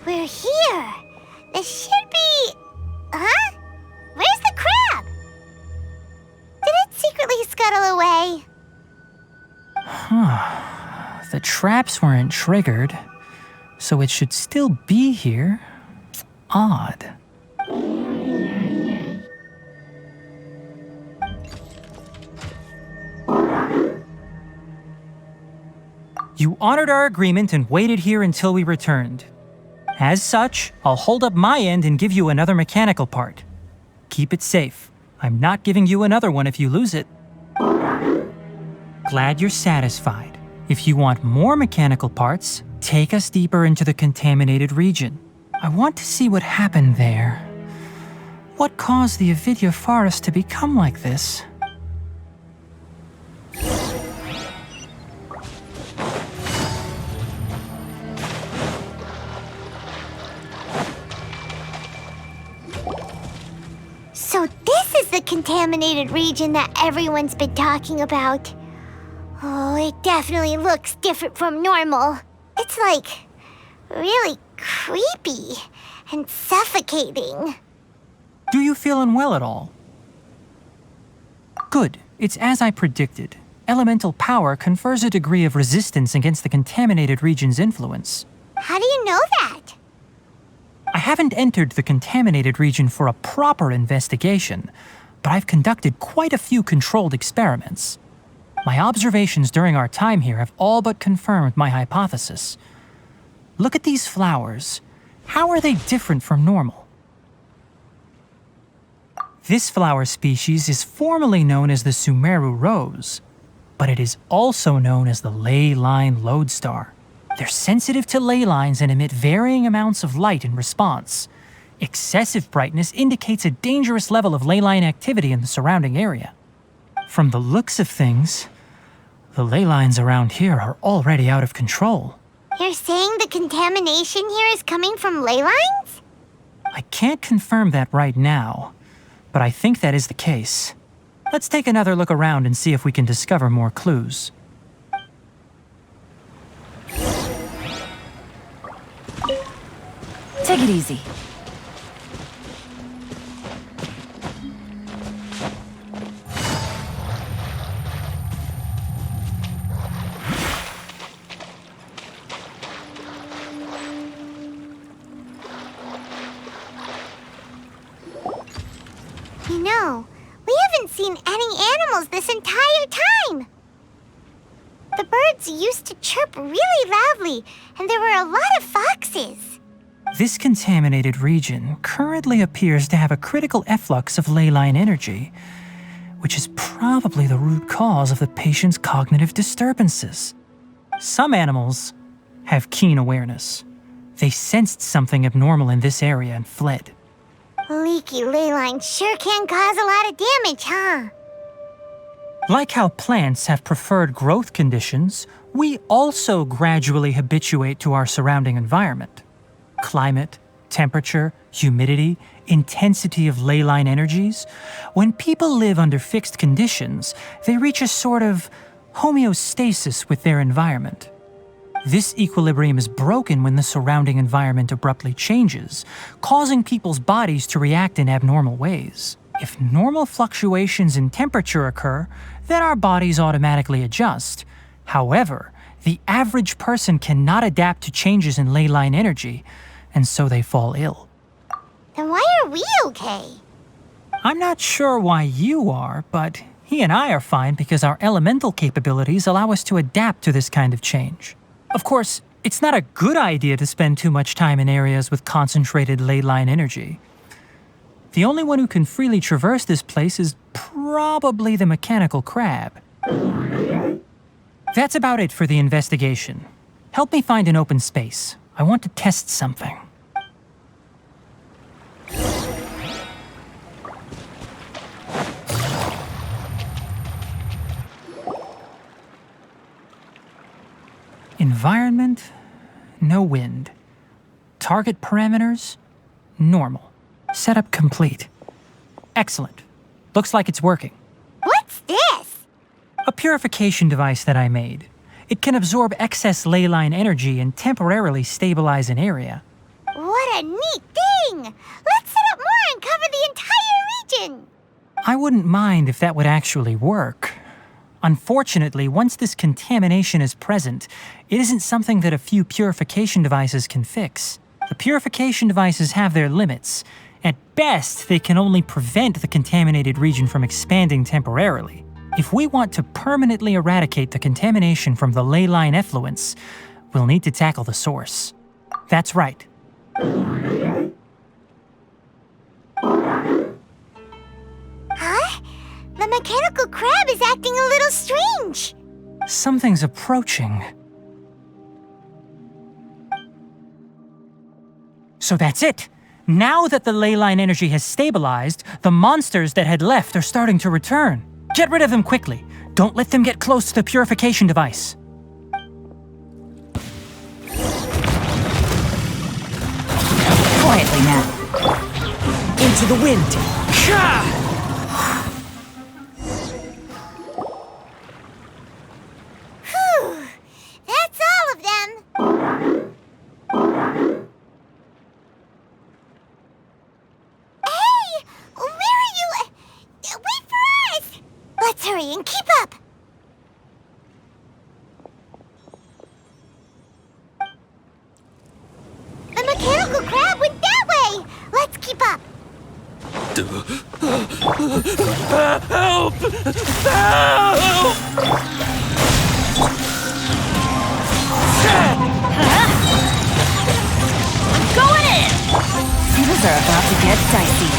We're here. This should be... Huh? Where's the crab? Did it secretly scuttle away? The traps weren't triggered, so it should still be here. Odd. You honored our agreement and waited here until we returned. As such, I'll hold up my end and give you another mechanical part. Keep it safe. I'm not giving you another one if you lose it. Glad you're satisfied. If you want more mechanical parts, take us deeper into the contaminated region. I want to see what happened there. What caused the Avidia forest to become like this? So this is the contaminated region that everyone's been talking about. Oh, it definitely looks different from normal. It's like really creepy and suffocating. Do you feel unwell at all? Good. It's as I predicted. Elemental power confers a degree of resistance against the contaminated region's influence. How do you know that? I haven't entered the contaminated region for a proper investigation, but I've conducted quite a few controlled experiments. My observations during our time here have all but confirmed my hypothesis. Look at these flowers. How are they different from normal? This flower species is formally known as the Sumeru rose, but it is also known as the ley line lodestar. They're sensitive to ley lines and emit varying amounts of light in response. Excessive brightness indicates a dangerous level of ley line activity in the surrounding area. From the looks of things, the ley lines around here are already out of control. You're saying the contamination here is coming from ley lines? I can't confirm that right now, but I think that is the case. Let's take another look around and see if we can discover more clues. Take it easy. You know, we haven't seen any animals this entire time. The birds used to chirp really loudly, and there were a lot of foxes. This contaminated region currently appears to have a critical efflux of ley line energy, which is probably the root cause of the patient's cognitive disturbances. Some animals have keen awareness. They sensed something abnormal in this area and fled. Leaky ley lines sure can cause a lot of damage, huh? Like how plants have preferred growth conditions, we also gradually habituate to our surrounding environment. Climate, temperature, humidity, intensity of ley line energies. When people live under fixed conditions, they reach a sort of homeostasis with their environment. This equilibrium is broken when the surrounding environment abruptly changes, causing people's bodies to react in abnormal ways. If normal fluctuations in temperature occur, then our bodies automatically adjust. However, the average person cannot adapt to changes in ley line energy, and so they fall ill. Then why are we okay? I'm not sure why you are, but he and I are fine because our elemental capabilities allow us to adapt to this kind of change. Of course, it's not a good idea to spend too much time in areas with concentrated ley line energy. The only one who can freely traverse this place is probably the mechanical crab. That's about it for the investigation. Help me find an open space. I want to test something. Environment, no wind. Target parameters, normal. Setup complete. Excellent. Looks like it's working. What's this? A purification device that I made. It can absorb excess ley line energy and temporarily stabilize an area. What a neat thing! Let's set up more and cover the entire region! I wouldn't mind if that would actually work. Unfortunately, once this contamination is present, it isn't something that a few purification devices can fix. The purification devices have their limits. At best, they can only prevent the contaminated region from expanding temporarily. If we want to permanently eradicate the contamination from the ley line effluents, we'll need to tackle the source. That's right. Huh? The mechanical crab is acting a little strange. Something's approaching. So that's it. Now that the ley line energy has stabilized, the monsters that had left are starting to return. Get rid of them quickly. Don't let them get close to the purification device. Quietly now. Into the wind. Whew. That's all of them. Hey! Where are you? Wait for us! Let's hurry and keep up! The mechanical crab went that way! Let's keep up! Help! Help! I'm going in! Things are about to get dicey.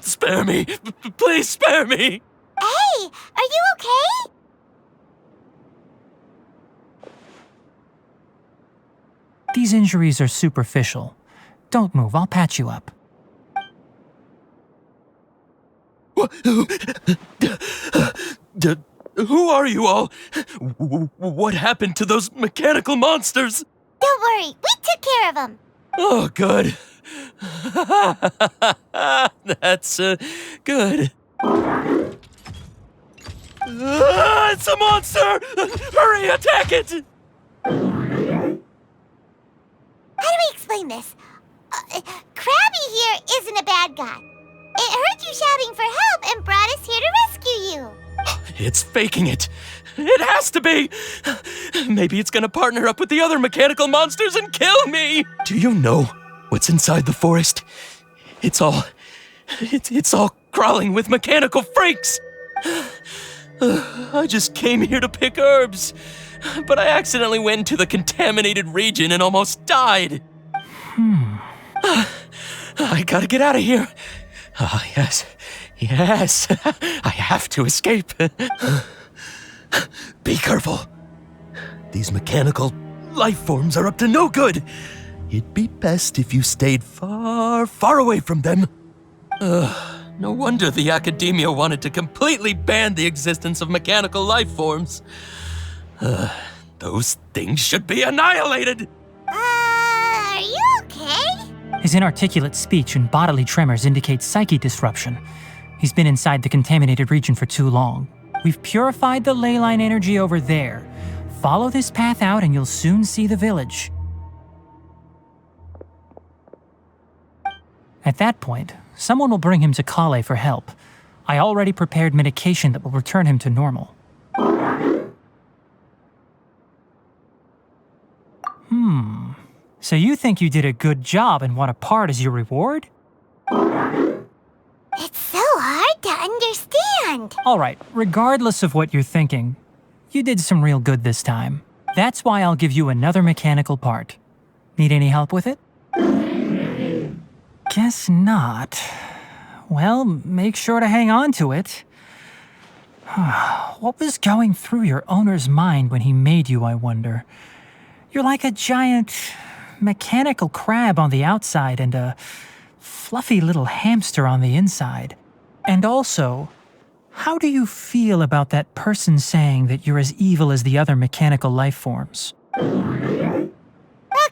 Spare me! Please spare me! Hey! Are you okay? These injuries are superficial. Don't move, I'll patch you up. Who are you all? What happened to those mechanical monsters? Don't worry, we took care of them. Oh, good. That's good. It's a monster! Hurry, attack it! How do we explain this? Krabby here isn't a bad guy. It heard you shouting for help and brought us here to rescue you. It's faking it. It has to be. Maybe it's gonna partner up with the other mechanical monsters and kill me. Do you know what's inside the forest? It's all crawling with mechanical freaks. I just came here to pick herbs, but I accidentally went into the contaminated region and almost died. I gotta get out of here. Ah, yes. Yes. I have to escape. Be careful. These mechanical life forms are up to no good. It'd be best if you stayed far, far away from them. No wonder the Academia wanted to completely ban the existence of mechanical life forms. Those things should be annihilated! Are you okay? His inarticulate speech and bodily tremors indicate psyche disruption. He's been inside the contaminated region for too long. We've purified the ley line energy over there. Follow this path out and you'll soon see the village. At that point, someone will bring him to Collei for help. I already prepared medication that will return him to normal. So you think you did a good job and want a part as your reward? It's so hard to understand. All right, regardless of what you're thinking, you did some real good this time. That's why I'll give you another mechanical part. Need any help with it? Guess not. Well, make sure to hang on to it. What was going through your owner's mind when he made you, I wonder? You're like a giant mechanical crab on the outside and a fluffy little hamster on the inside. And also, how do you feel about that person saying that you're as evil as the other mechanical life forms? Okay,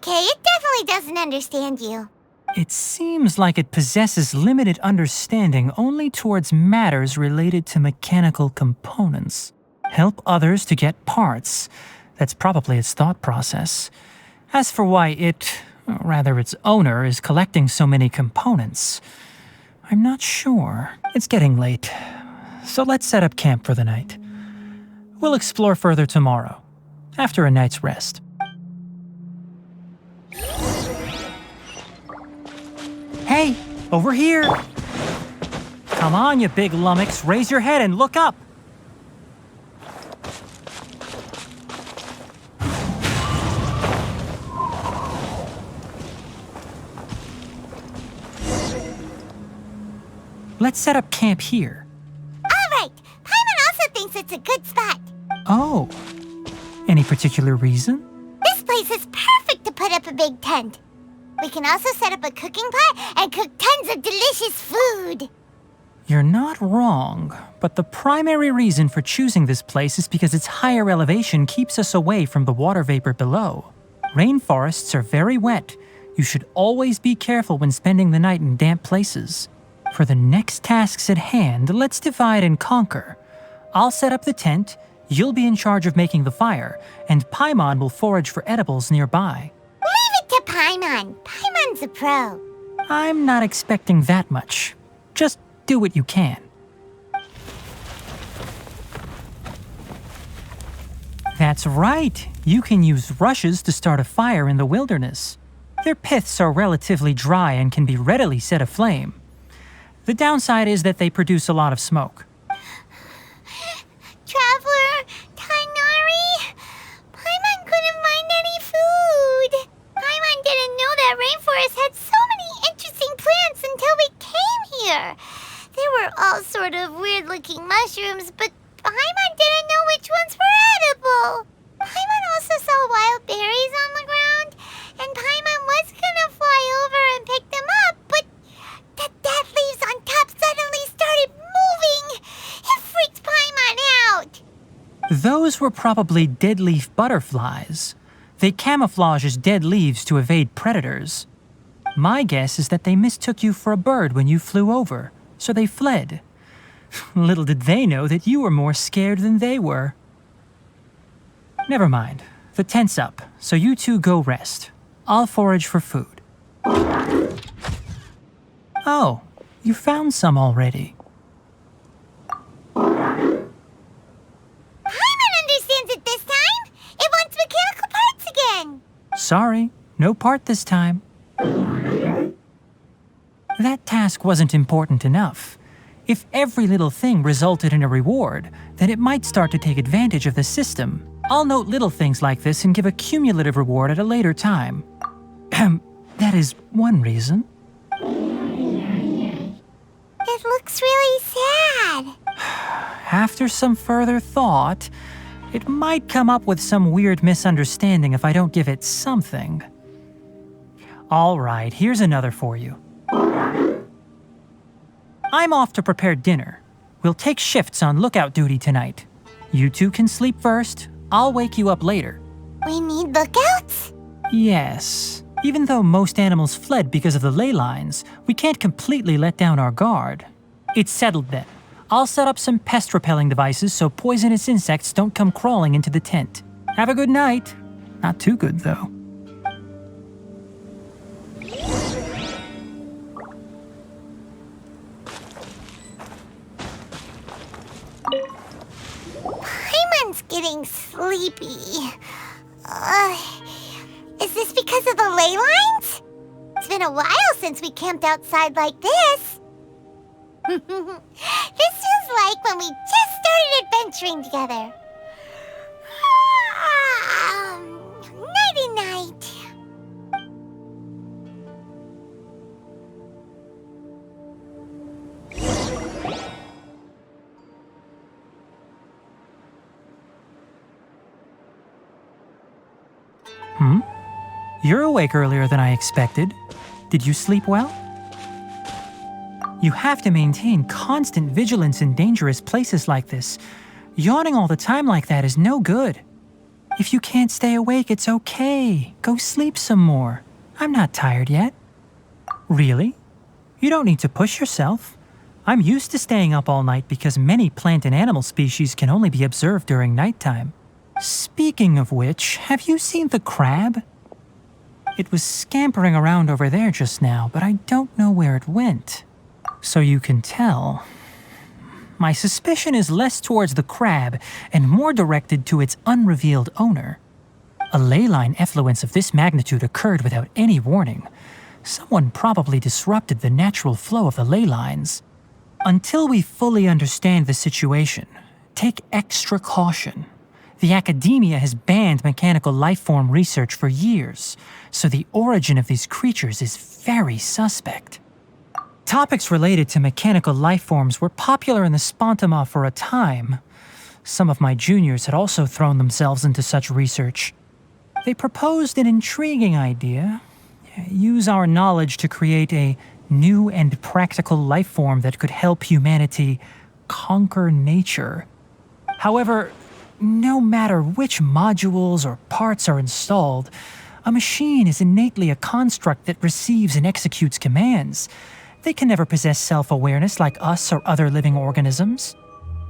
it definitely doesn't understand you. It seems like it possesses limited understanding only towards matters related to mechanical components. Help others to get parts. That's probably its thought process. As for why its owner, is collecting so many components, I'm not sure. It's getting late, so let's set up camp for the night. We'll explore further tomorrow, after a night's rest. Hey, over here! Come on, you big lummox, raise your head and look up! Let's set up camp here. All right, Paimon also thinks it's a good spot. Oh, any particular reason? This place is perfect to put up a big tent. We can also set up a cooking pot and cook tons of delicious food. You're not wrong, but the primary reason for choosing this place is because its higher elevation keeps us away from the water vapor below. Rainforests are very wet. You should always be careful when spending the night in damp places. For the next tasks at hand, let's divide and conquer. I'll set up the tent, you'll be in charge of making the fire, and Paimon will forage for edibles nearby. Leave it to Paimon. Paimon's a pro. I'm not expecting that much. Just do what you can. That's right. You can use rushes to start a fire in the wilderness. Their piths are relatively dry and can be readily set aflame. The downside is that they produce a lot of smoke. Traveler, Tighnari, Paimon couldn't find any food. Paimon didn't know that rainforest had so many interesting plants until we came here. They were all sort of weird-looking mushrooms, but Paimon didn't know which ones were edible. Paimon also saw wild berries on the ground, and Paimon was gonna fly over and pick them up, but the dead leaves on top suddenly started moving. It freaked Paimon out. Those were probably dead leaf butterflies. They camouflage as dead leaves to evade predators. My guess is that they mistook you for a bird when you flew over, so they fled. Little did they know that you were more scared than they were. Never mind. The tent's up, so you two go rest. I'll forage for food. Oh, you found some already. Paimon understands it this time. It wants mechanical parts again. Sorry, no part this time. That task wasn't important enough. If every little thing resulted in a reward, then it might start to take advantage of the system. I'll note little things like this and give a cumulative reward at a later time. That is one reason. It looks really sad. After some further thought, it might come up with some weird misunderstanding if I don't give it something. All right, here's another for you. I'm off to prepare dinner. We'll take shifts on lookout duty tonight. You two can sleep first. I'll wake you up later. We need lookouts? Yes. Even though most animals fled because of the ley lines, we can't completely let down our guard. It's settled then. I'll set up some pest-repelling devices so poisonous insects don't come crawling into the tent. Have a good night. Not too good, though. Paimon's getting sleepy. Is this because of the ley lines? It's been a while since we camped outside like this. This feels like when we just started adventuring together. Nighty-night. You're awake earlier than I expected. Did you sleep well? You have to maintain constant vigilance in dangerous places like this. Yawning all the time like that is no good. If you can't stay awake, it's okay. Go sleep some more. I'm not tired yet. Really? You don't need to push yourself. I'm used to staying up all night because many plant and animal species can only be observed during nighttime. Speaking of which, have you seen the crab? It was scampering around over there just now, but I don't know where it went. So you can tell. My suspicion is less towards the crab and more directed to its unrevealed owner. A ley line effluence of this magnitude occurred without any warning. Someone probably disrupted the natural flow of the ley lines. Until we fully understand the situation, take extra caution. The academia has banned mechanical lifeform research for years, so the origin of these creatures is very suspect. Topics related to mechanical lifeforms were popular in the Spontama for a time. Some of my juniors had also thrown themselves into such research. They proposed an intriguing idea. Use our knowledge to create a new and practical lifeform that could help humanity conquer nature. However, no matter which modules or parts are installed, a machine is innately a construct that receives and executes commands. They can never possess self-awareness like us or other living organisms.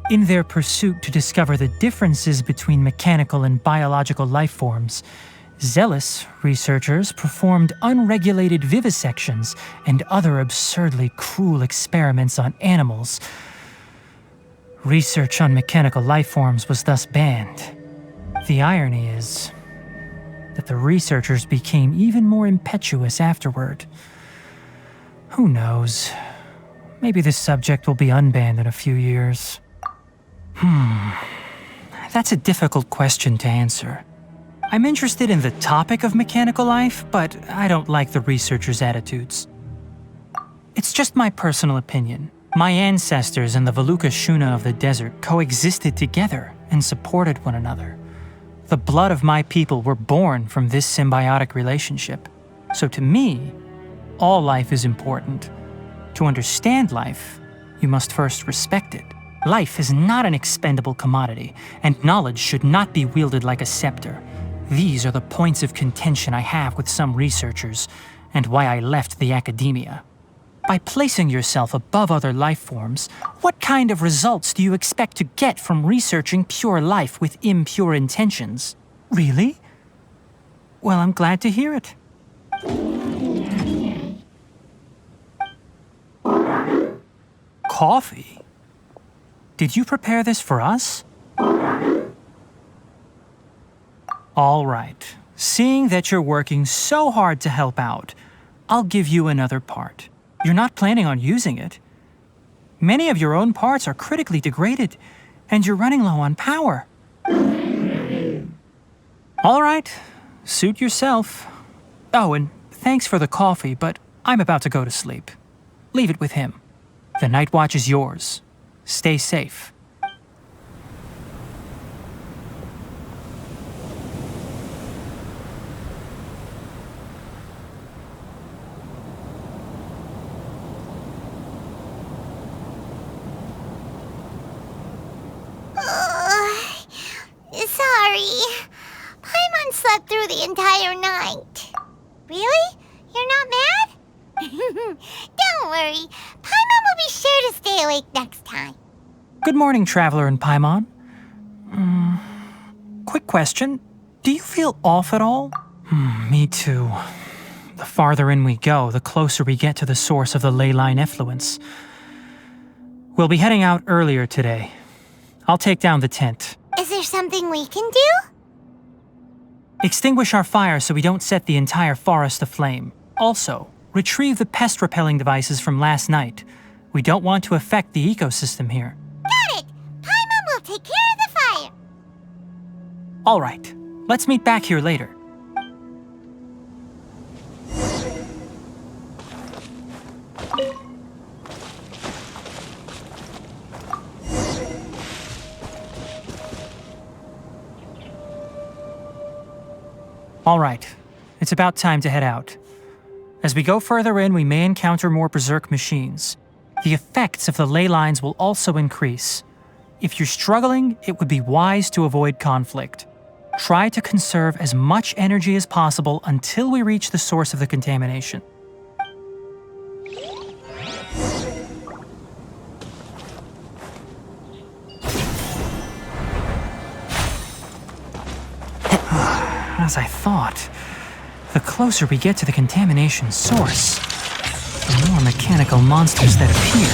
In their pursuit to discover the differences between mechanical and biological lifeforms, zealous researchers performed unregulated vivisections and other absurdly cruel experiments on animals. Research on mechanical lifeforms was thus banned. The irony is that the researchers became even more impetuous afterward. Who knows? Maybe this subject will be unbanned in a few years. That's a difficult question to answer. I'm interested in the topic of mechanical life, but I don't like the researchers' attitudes. It's just my personal opinion. My ancestors and the Vulpes Zerda of the desert coexisted together and supported one another. The blood of my people were born from this symbiotic relationship. So to me, all life is important. To understand life, you must first respect it. Life is not an expendable commodity, and knowledge should not be wielded like a scepter. These are the points of contention I have with some researchers, and why I left the academia. By placing yourself above other life forms, what kind of results do you expect to get from researching pure life with impure intentions? Really? Well, I'm glad to hear it. Coffee? Did you prepare this for us? All right. Seeing that you're working so hard to help out, I'll give you another part. You're not planning on using it. Many of your own parts are critically degraded, and you're running low on power. All right. Suit yourself. Oh, and Thanks for the coffee, but I'm about to go to sleep. Leave it with him. The night watch is yours. Stay safe. Sorry. Paimon slept through the entire night. Really? You're not mad? Don't worry. Paimon will be sure to stay awake next time. Good morning, Traveler and Paimon. Quick question. Do you feel off at all? Me too. The farther in we go, the closer we get to the source of the ley line effluence. We'll be heading out earlier today. I'll take down the tent. Is there something we can do? Extinguish our fire so we don't set the entire forest aflame. Also, retrieve the pest-repelling devices from last night. We don't want to affect the ecosystem here. Got it! Paimon will take care of the fire. All right. Let's meet back here later. All right, it's about time to head out. As we go further in, we may encounter more berserk machines. The effects of the ley lines will also increase. If you're struggling, it would be wise to avoid conflict. Try to conserve as much energy as possible until we reach the source of the contamination. As I thought, the closer we get to the contamination source, the more mechanical monsters that appear.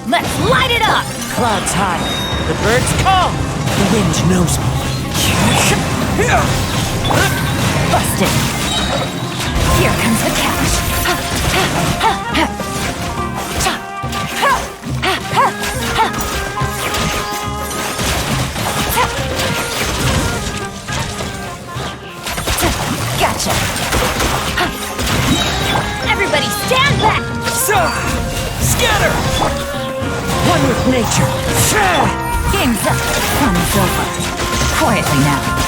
Let's light it up! Clouds high, the birds come! The wind knows me. Busted! Here comes the catch! Gotcha! Everybody stand back! Scatter! One with nature! Game's up! Fun is over! Quietly now!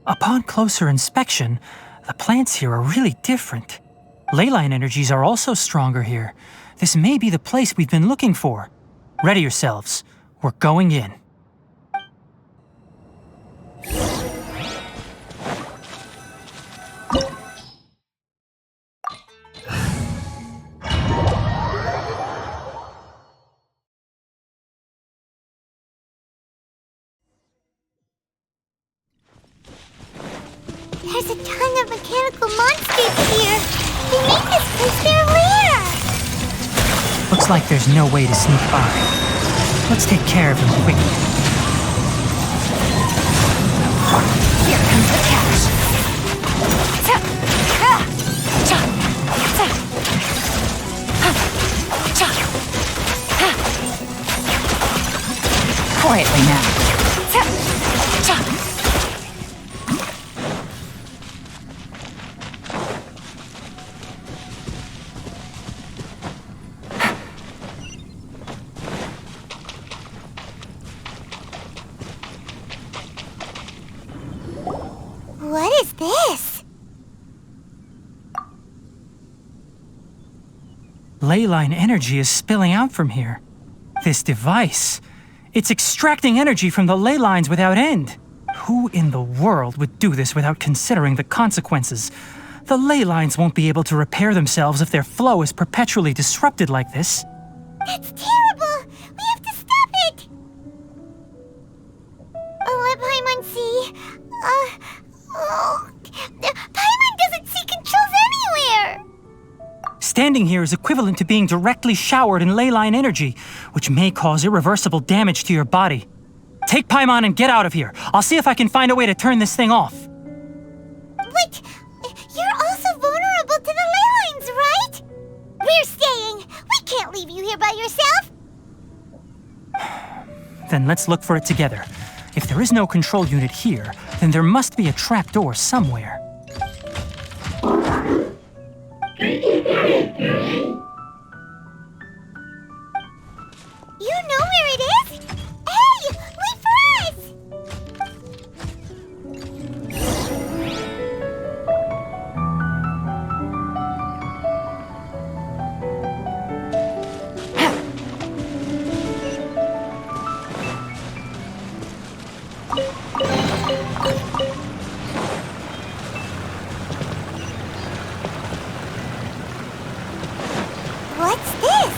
Upon closer inspection, the plants here are really different. Ley line energies are also stronger here. This may be the place we've been looking for. Ready yourselves. We're going in. There's a ton of mechanical monsters here. They make this place their lair. Looks like there's no way to sneak by. Let's take care of them quickly. Here comes the catch. Quietly now. What is this? Ley line energy is spilling out from here. This device, it's extracting energy from the ley lines without end. Who in the world would do this without considering the consequences? The ley lines won't be able to repair themselves if their flow is perpetually disrupted like this. That's terrible! We have to stop it! Let Paimon see. Paimon doesn't see controls anywhere! Standing here is equivalent to being directly showered in ley line energy, which may cause irreversible damage to your body. Take Paimon and get out of here. I'll see if I can find a way to turn this thing off. But you're also vulnerable to the ley lines, right? We're staying. We can't leave you here by yourself. Then let's look for it together. If there is no control unit here, then there must be a trapdoor somewhere. You know where it is? Hey, wait for us! What's this?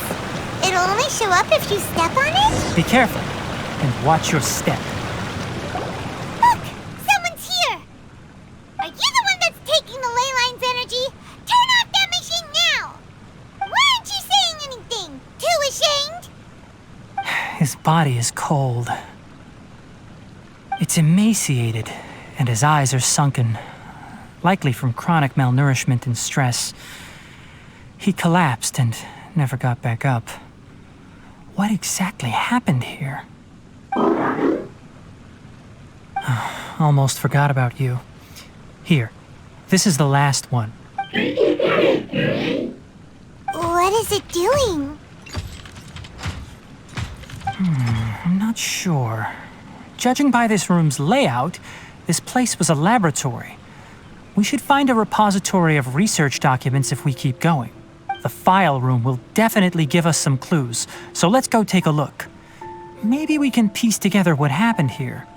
It'll only show up if you step on it? Be careful, and watch your step. Look! Someone's here! Are you the one that's taking the ley line's energy? Turn off that machine now! Why aren't you saying anything? Too ashamed? His body is cold. It's emaciated, and his eyes are sunken, likely from chronic malnourishment and stress. He collapsed and never got back up. What exactly happened here? Almost forgot about you. Here, this is the last one. What is it doing? I'm not sure. Judging by this room's layout, this place was a laboratory. We should find a repository of research documents if we keep going. The file room will definitely give us some clues, so let's go take a look. Maybe we can piece together what happened here.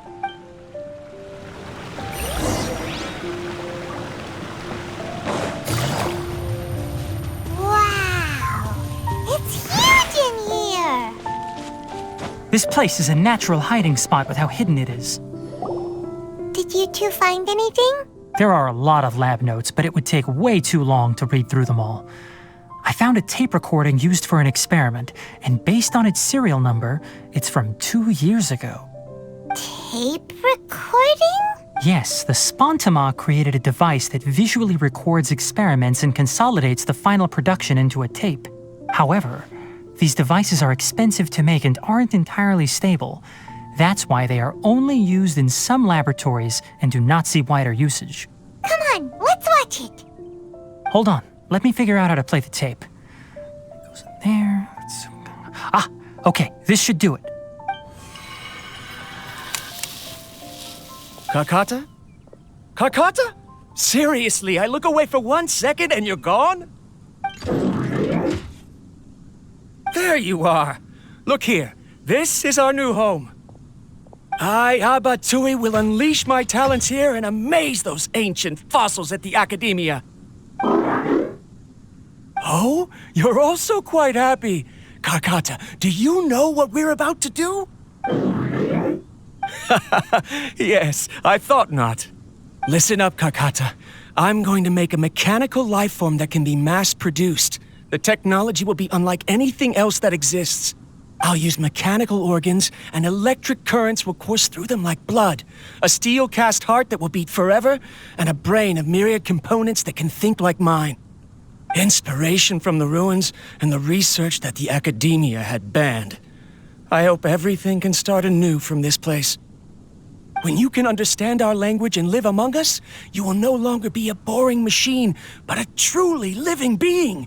Wow! It's huge in here! This place is a natural hiding spot with how hidden it is. Did you two find anything? There are a lot of lab notes, but it would take way too long to read through them all. I found a tape recording used for an experiment, and based on its serial number, it's from 2 years ago. Tape recording? Yes, the Spontama created a device that visually records experiments and consolidates the final production into a tape. However, these devices are expensive to make and aren't entirely stable. That's why they are only used in some laboratories and do not see wider usage. Come on, let's watch it. Hold on. Let me figure out how to play the tape. It goes in there. Okay, this should do it. Karkata? Karkata? Seriously, I look away for 1 second and you're gone? There you are. Look here. This is our new home. I, Abattouy, will unleash my talents here and amaze those ancient fossils at the Academia. Oh, you're also quite happy. Karkata, do you know what we're about to do? Yes, I thought not. Listen up, Karkata. I'm going to make a mechanical life form that can be mass-produced. The technology will be unlike anything else that exists. I'll use mechanical organs, and electric currents will course through them like blood. A steel-cast heart that will beat forever, and a brain of myriad components that can think like mine. Inspiration from the ruins and the research that the Academia had banned. I hope everything can start anew from this place. When you can understand our language and live among us, you will no longer be a boring machine, but a truly living being.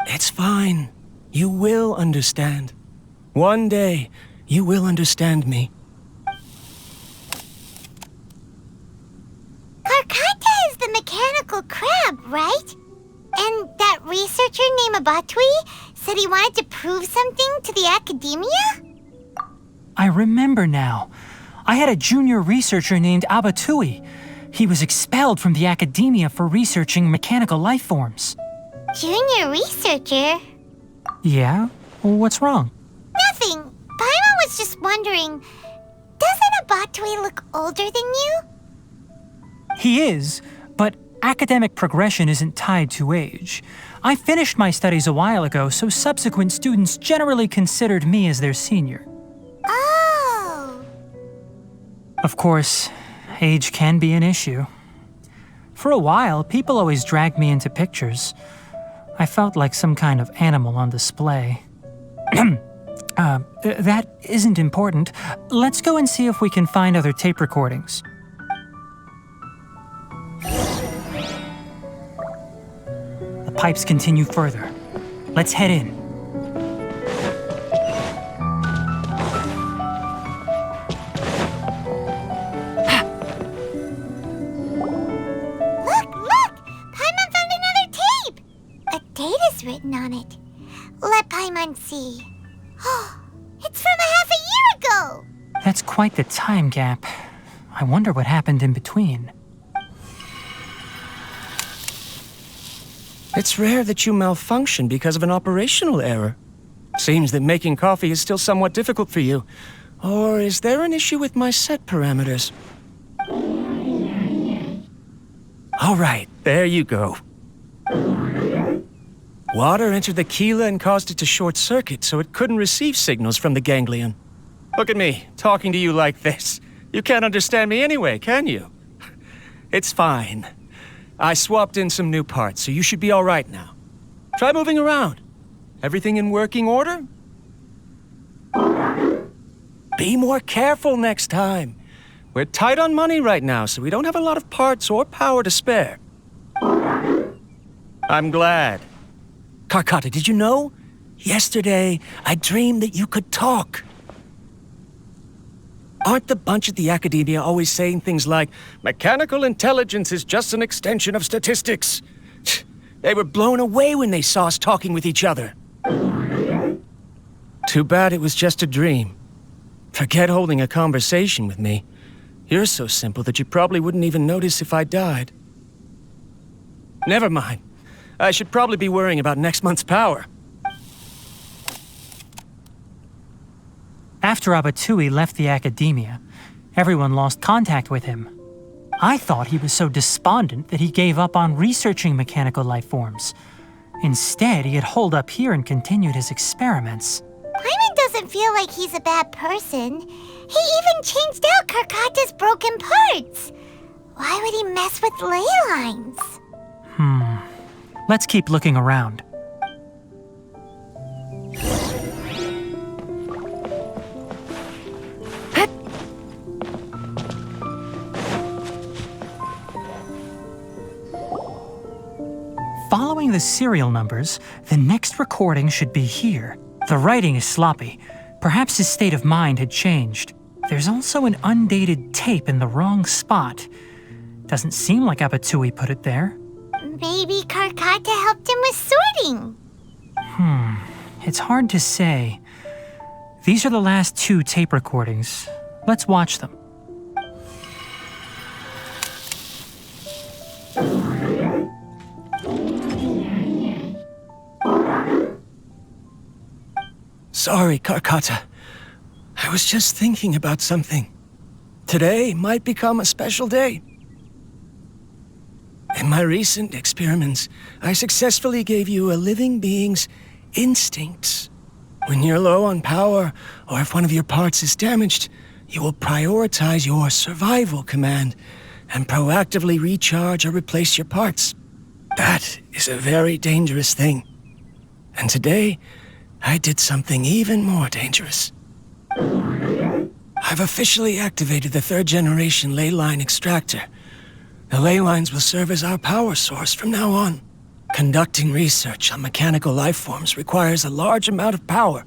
It's fine. You will understand. One day, you will understand me. Karkata is the mechanical crab, right? And that researcher named Abattouy said he wanted to prove something to the Academia? I remember now. I had a junior researcher named Abattouy. He was expelled from the academia for researching mechanical life forms. Junior researcher? Yeah? What's wrong? Nothing. Paimon was just wondering, doesn't Abattouy look older than you? He is, but academic progression isn't tied to age. I finished my studies a while ago, so subsequent students generally considered me as their senior. Oh. Of course, age can be an issue. For a while, people always dragged me into pictures. I felt like some kind of animal on display. That isn't important. Let's go and see if we can find other tape recordings. The pipes continue further. Let's head in. Look! Paimon found another tape! A date is written on it. Let Paimon see. Oh, it's from a half a year ago! That's quite the time gap. I wonder what happened in between. It's rare that you malfunction because of an operational error. Seems that making coffee is still somewhat difficult for you. Or is there an issue with my set parameters? All right, there you go. Water entered the chela and caused it to short circuit, so it couldn't receive signals from the ganglion. Look at me, talking to you like this. You can't understand me anyway, can you? It's fine. I swapped in some new parts, so you should be all right now. Try moving around. Everything in working order? Be more careful next time. We're tight on money right now, so we don't have a lot of parts or power to spare. I'm glad. Karkata, did you know? Yesterday, I dreamed that you could talk. Aren't the bunch at the academia always saying things like, mechanical intelligence is just an extension of statistics? They were blown away when they saw us talking with each other. Too bad it was just a dream. Forget holding a conversation with me. You're so simple that you probably wouldn't even notice if I died. Never mind. I should probably be worrying about next month's power. After Abattouy left the academia, everyone lost contact with him. I thought he was so despondent that he gave up on researching mechanical life forms. Instead, he had holed up here and continued his experiments. Paimon doesn't feel like he's a bad person. He even changed out Karkata's broken parts. Why would he mess with ley lines? Let's keep looking around. Following the serial numbers, the next recording should be here. The writing is sloppy. Perhaps his state of mind had changed. There's also an undated tape in the wrong spot. Doesn't seem like Abattouy put it there. Maybe Karkata helped him with sorting. It's hard to say. These are the last 2 tape recordings. Let's watch them. Sorry, Karkata. I was just thinking about something. Today might become a special day. In my recent experiments, I successfully gave you a living being's instincts. When you're low on power, or if one of your parts is damaged, you will prioritize your survival command and proactively recharge or replace your parts. That is a very dangerous thing. And today, I did something even more dangerous. I've officially activated the 3rd generation ley line extractor. The ley lines will serve as our power source from now on. Conducting research on mechanical life forms requires a large amount of power.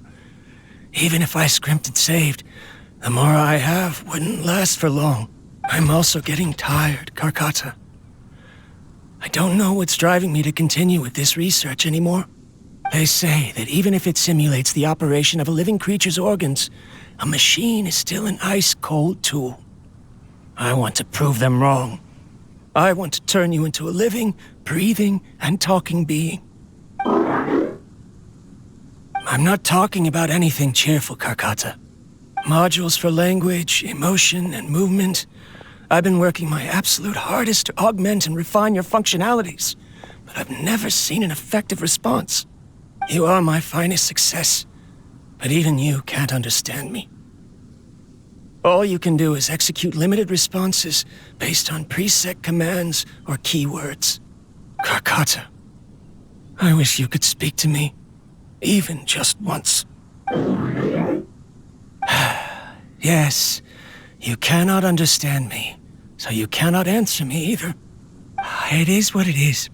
Even if I scrimped and saved, the more I have wouldn't last for long. I'm also getting tired, Karkata. I don't know what's driving me to continue with this research anymore. They say that even if it simulates the operation of a living creature's organs, a machine is still an ice-cold tool. I want to prove them wrong. I want to turn you into a living, breathing, and talking being. I'm not talking about anything cheerful, Karkata. Modules for language, emotion, and movement. I've been working my absolute hardest to augment and refine your functionalities, but I've never seen an effective response. You are my finest success, but even you can't understand me. All you can do is execute limited responses based on preset commands or keywords. Karkata, I wish you could speak to me, even just once. Yes, you cannot understand me, so you cannot answer me either. It is what it is.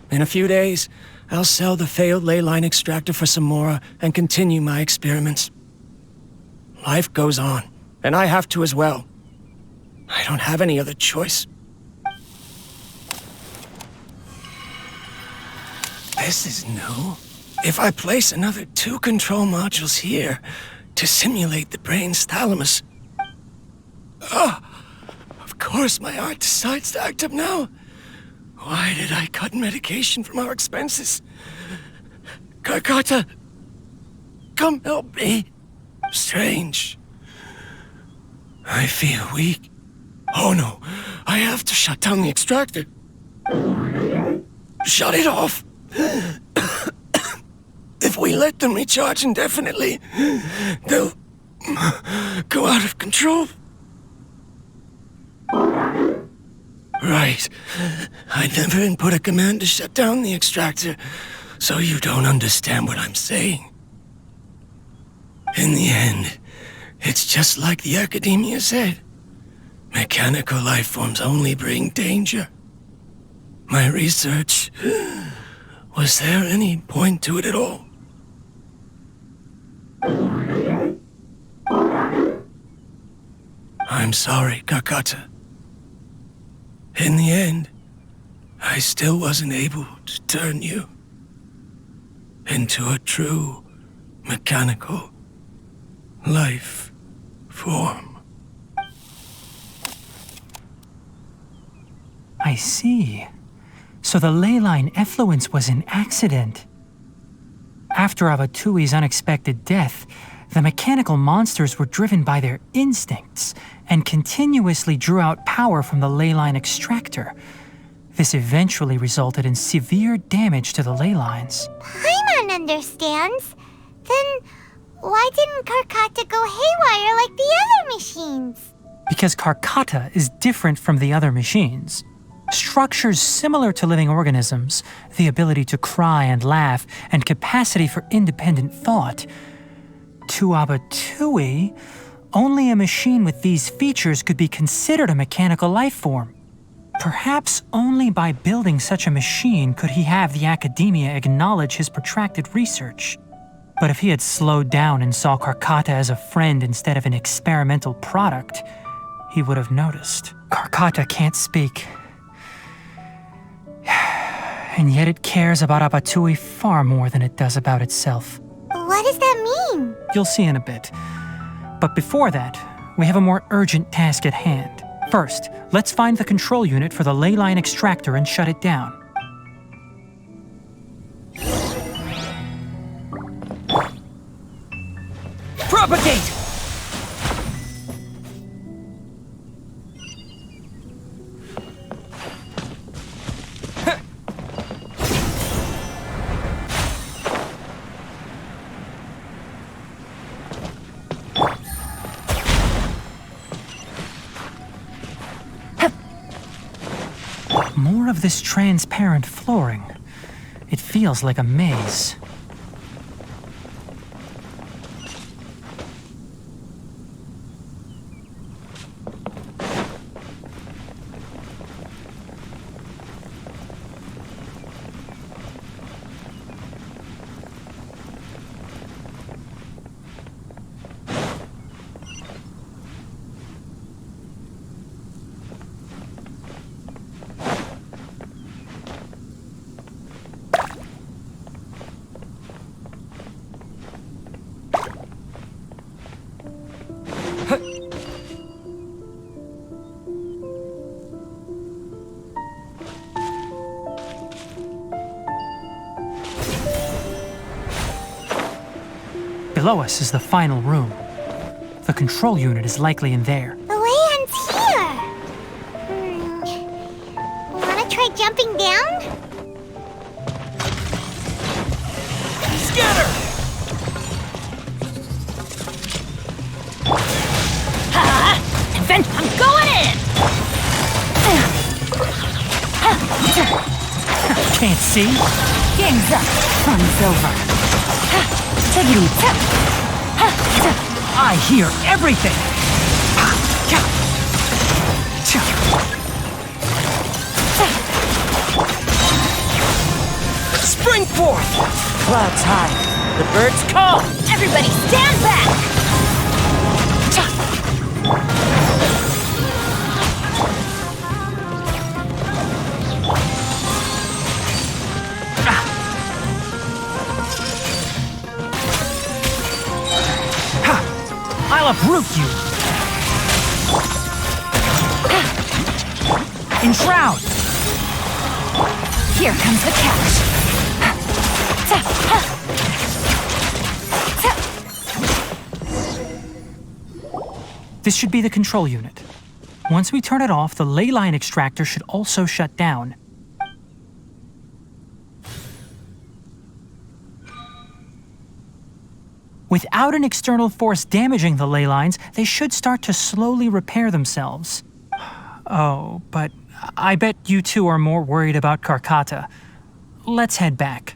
In a few days, I'll sell the failed ley line extractor for some more and continue my experiments. Life goes on, and I have to as well. I don't have any other choice. This is new. If I place another 2 control modules here to simulate the brain's thalamus... Of course my heart decides to act up now. Why did I cut medication from our expenses? Karkata, come help me. Strange. I feel weak. Oh no, I have to shut down the extractor. Shut it off. If we let them recharge indefinitely, they'll go out of control. Right. I never input a command to shut down the extractor, so you don't understand what I'm saying. In the end, it's just like the Academia said. Mechanical life forms only bring danger. My research... Was there any point to it at all? I'm sorry, Karkata. In the end, I still wasn't able to turn you into a true mechanical life form. I see. So the ley line effluence was an accident. After Abattoui's unexpected death, the mechanical monsters were driven by their instincts and continuously drew out power from the ley line extractor. This eventually resulted in severe damage to the ley lines. Paimon understands. Then why didn't Karkata go haywire like the other machines? Because Karkata is different from the other machines. Structures similar to living organisms, the ability to cry and laugh, and capacity for independent thought. To Abattouy, only a machine with these features could be considered a mechanical life form. Perhaps only by building such a machine could he have the Academia acknowledge his protracted research. But if he had slowed down and saw Karkata as a friend instead of an experimental product, he would have noticed. Karkata can't speak. And yet it cares about Abattouy far more than it does about itself. What does that mean? You'll see in a bit. But before that, we have a more urgent task at hand. First, let's find the control unit for the ley line extractor and shut it down. Propagate! More of this transparent flooring. It feels like a maze. below us is the final room. The control unit is likely in there. The way ends here. Wanna try jumping down? Scatter! Ha! And then I'm going in! Can't see? Game's up. Fun's over. Take it easy. I hear everything! Spring forth! Clouds high. The birds call. Everybody stand back! I'll uproot you! Enshroud! Here comes the catch. This should be the control unit. Once we turn it off, the ley line extractor should also shut down. Without an external force damaging the ley lines, they should start to slowly repair themselves. Oh, but I bet you two are more worried about Karkata. Let's head back.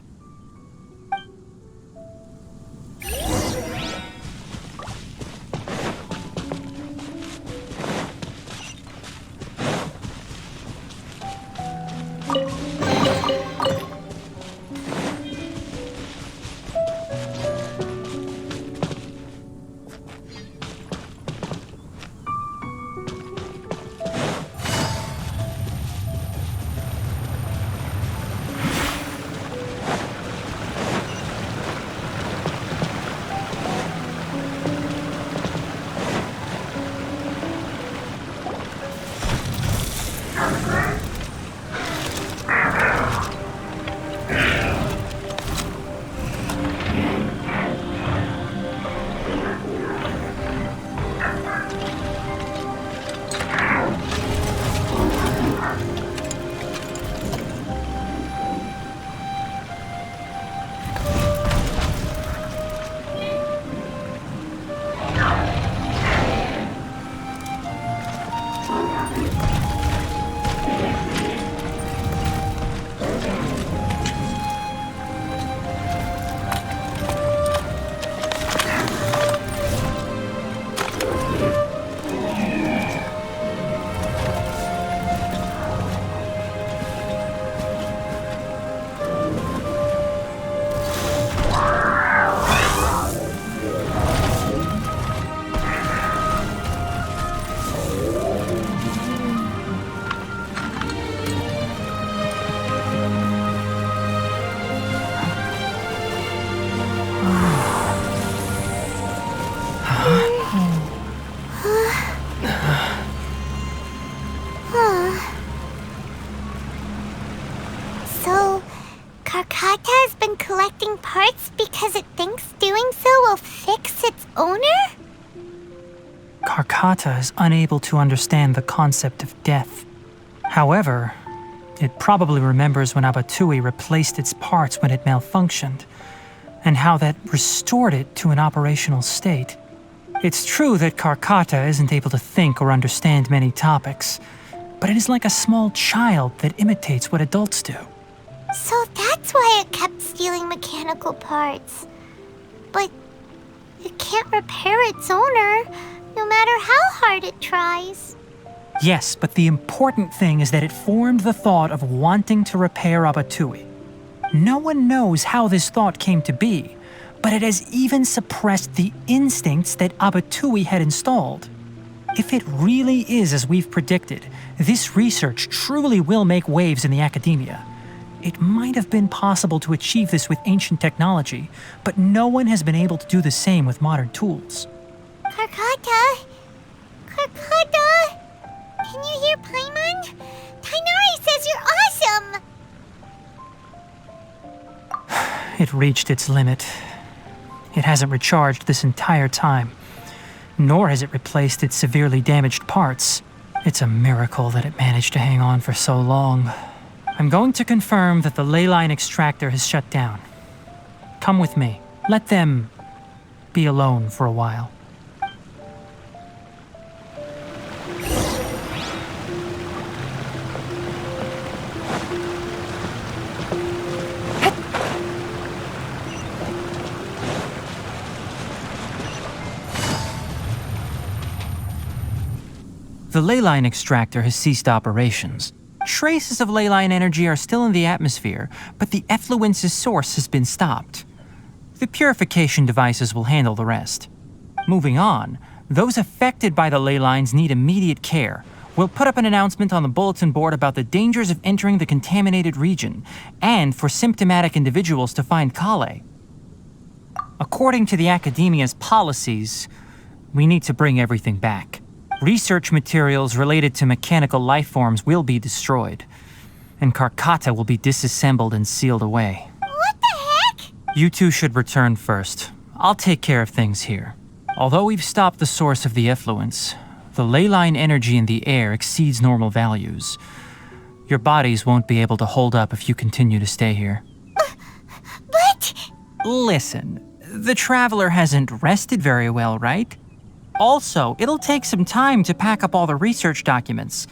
Karkata has been collecting parts because it thinks doing so will fix its owner? Karkata is unable to understand the concept of death. However, it probably remembers when Abattouy replaced its parts when it malfunctioned, and how that restored it to an operational state. It's true that Karkata isn't able to think or understand many topics, but it is like a small child that imitates what adults do. So that's why it kept stealing mechanical parts. But it can't repair its owner, no matter how hard it tries. Yes, but the important thing is that it formed the thought of wanting to repair Abattouy. No one knows how this thought came to be, but it has even suppressed the instincts that Abattouy had installed. If it really is as we've predicted, this research truly will make waves in the academia. It might have been possible to achieve this with ancient technology, but no one has been able to do the same with modern tools. Karkata? Karkata? Can you hear Paimon? Tighnari says you're awesome! It reached its limit. It hasn't recharged this entire time, nor has it replaced its severely damaged parts. It's a miracle that it managed to hang on for so long. I'm going to confirm that the ley line extractor has shut down. Come with me. Let them be alone for a while. The ley line extractor has ceased operations. Traces of ley line energy are still in the atmosphere, but the effluence's source has been stopped. The purification devices will handle the rest. Moving on, those affected by the ley lines need immediate care. We'll put up an announcement on the bulletin board about the dangers of entering the contaminated region, and for symptomatic individuals to find Collei. According to the Academia's policies, we need to bring everything back. Research materials related to mechanical life forms will be destroyed, and Karkata will be disassembled and sealed away. What the heck? You two should return first. I'll take care of things here. Although we've stopped the source of the effluence, the ley line energy in the air exceeds normal values. Your bodies won't be able to hold up if you continue to stay here. But... Listen, the Traveler hasn't rested very well, right? Also, it'll take some time to pack up all the research documents.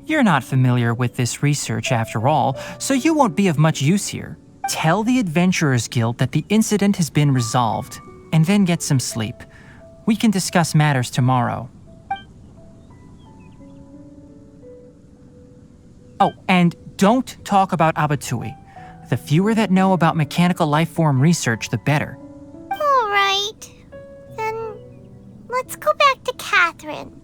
You're not familiar with this research after all, so you won't be of much use here. Tell the Adventurers Guild that the incident has been resolved, and then get some sleep. We can discuss matters tomorrow. Oh, and don't talk about Abattouy. The fewer that know about mechanical life form research, the better. All right. Then let's go back to Catherine.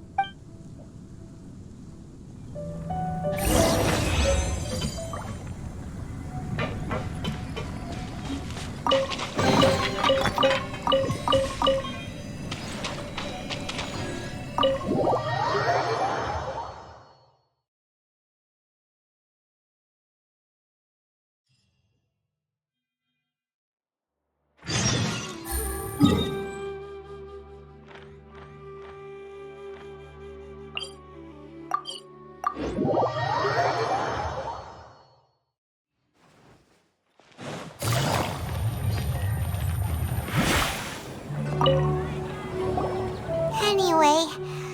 Anyway,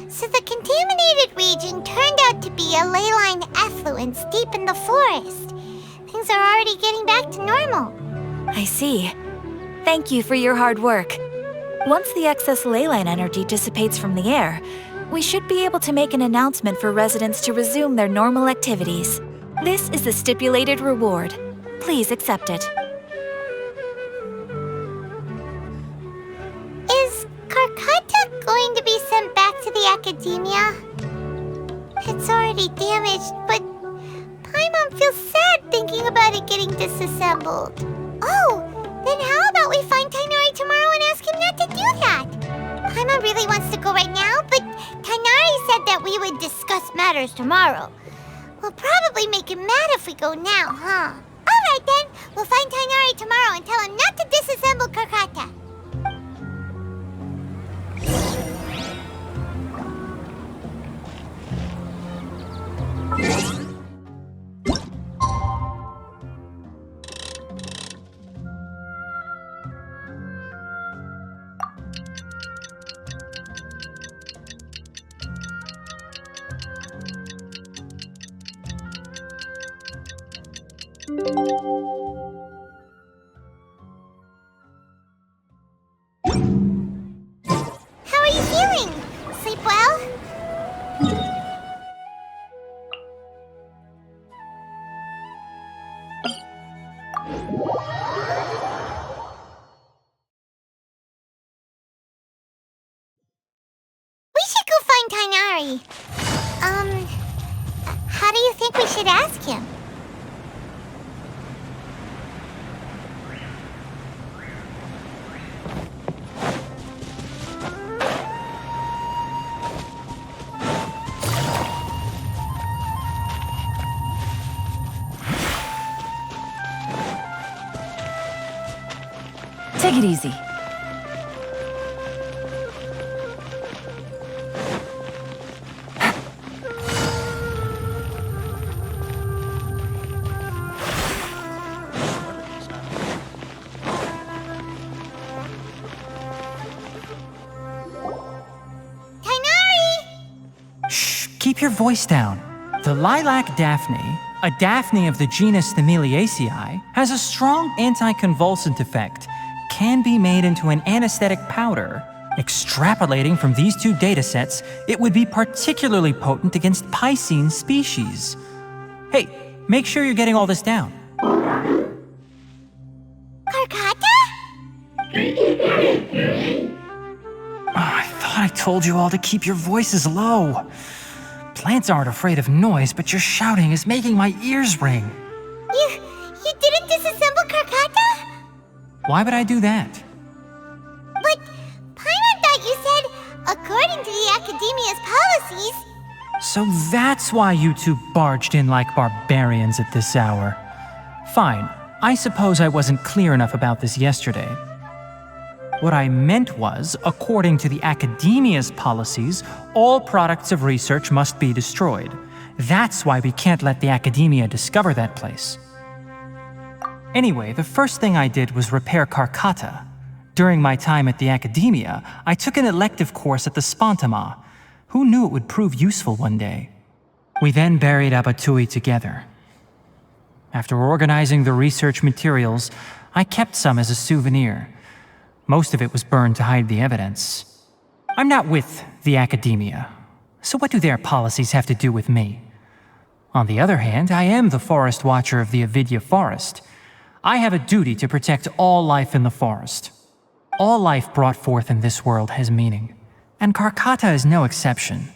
so the contaminated region turned out to be a ley line effluence deep in the forest. Things are already getting back to normal. I see. Thank you for your hard work. Once the excess ley line energy dissipates from the air, we should be able to make an announcement for residents to resume their normal activities. This is the stipulated reward. Please accept it. Is Karkata going to be sent back to the Academia? It's already damaged, but Paimon feels sad thinking about it getting disassembled. Oh, then how about we find Tighnari tomorrow and ask him not to do that? Paimon really wants to go right now, but Tighnari said that we would discuss matters tomorrow. We'll probably make him mad if we go now, huh? Alright then, we'll find Tighnari tomorrow and tell him not to disassemble Karkata. How are you feeling? Sleep well? We should go find Tighnari. How do you think we should ask him? Take it easy. keep your voice down. The lilac daphne, a daphne of the genus Thameliaceae, has a strong anticonvulsant effect, can be made into an anesthetic powder. Extrapolating from these two datasets, it would be particularly potent against Piscine species. Hey, make sure you're getting all this down. Karkata? I thought I told you all to keep your voices low. Plants aren't afraid of noise, but your shouting is making my ears ring. You didn't disassemble Karkata? Why would I do that? But Paimon thought you said, according to the Academia's policies... So that's why you two barged in like barbarians at this hour. Fine, I suppose I wasn't clear enough about this yesterday. What I meant was, according to the Academia's policies, all products of research must be destroyed. That's why we can't let the Academia discover that place. Anyway, the first thing I did was repair Karkata. During my time at the Academia, I took an elective course at the Spontama. Who knew it would prove useful one day? We then buried Abattouy together. After organizing the research materials, I kept some as a souvenir. Most of it was burned to hide the evidence. I'm not with the Academia, so what do their policies have to do with me? On the other hand, I am the Forest Watcher of the Avidya Forest. I have a duty to protect all life in the forest. All life brought forth in this world has meaning, and Karkata is no exception.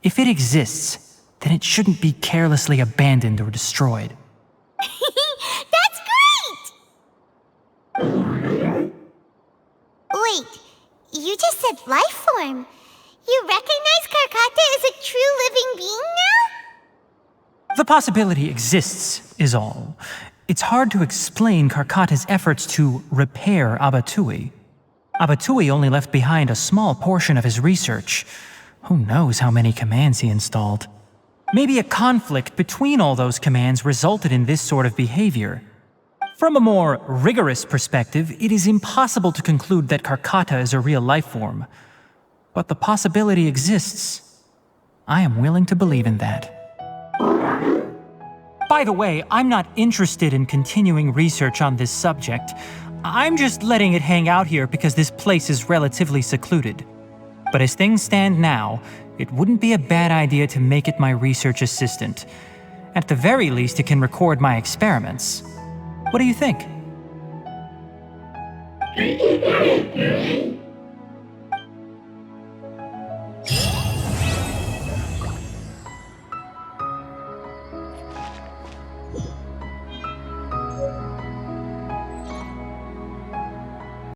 If it exists, then it shouldn't be carelessly abandoned or destroyed. That's great! Wait, you just said life form. You recognize Karkata as a true living being now? The possibility exists, is all. It's hard to explain Karkata's efforts to repair Abattouy. Abattouy only left behind a small portion of his research. Who knows how many commands he installed? Maybe a conflict between all those commands resulted in this sort of behavior. From a more rigorous perspective, it is impossible to conclude that Karkata is a real life form. But the possibility exists. I am willing to believe in that. By the way, I'm not interested in continuing research on this subject. I'm just letting it hang out here because this place is relatively secluded. But as things stand now, it wouldn't be a bad idea to make it my research assistant. At the very least, it can record my experiments. What do you think?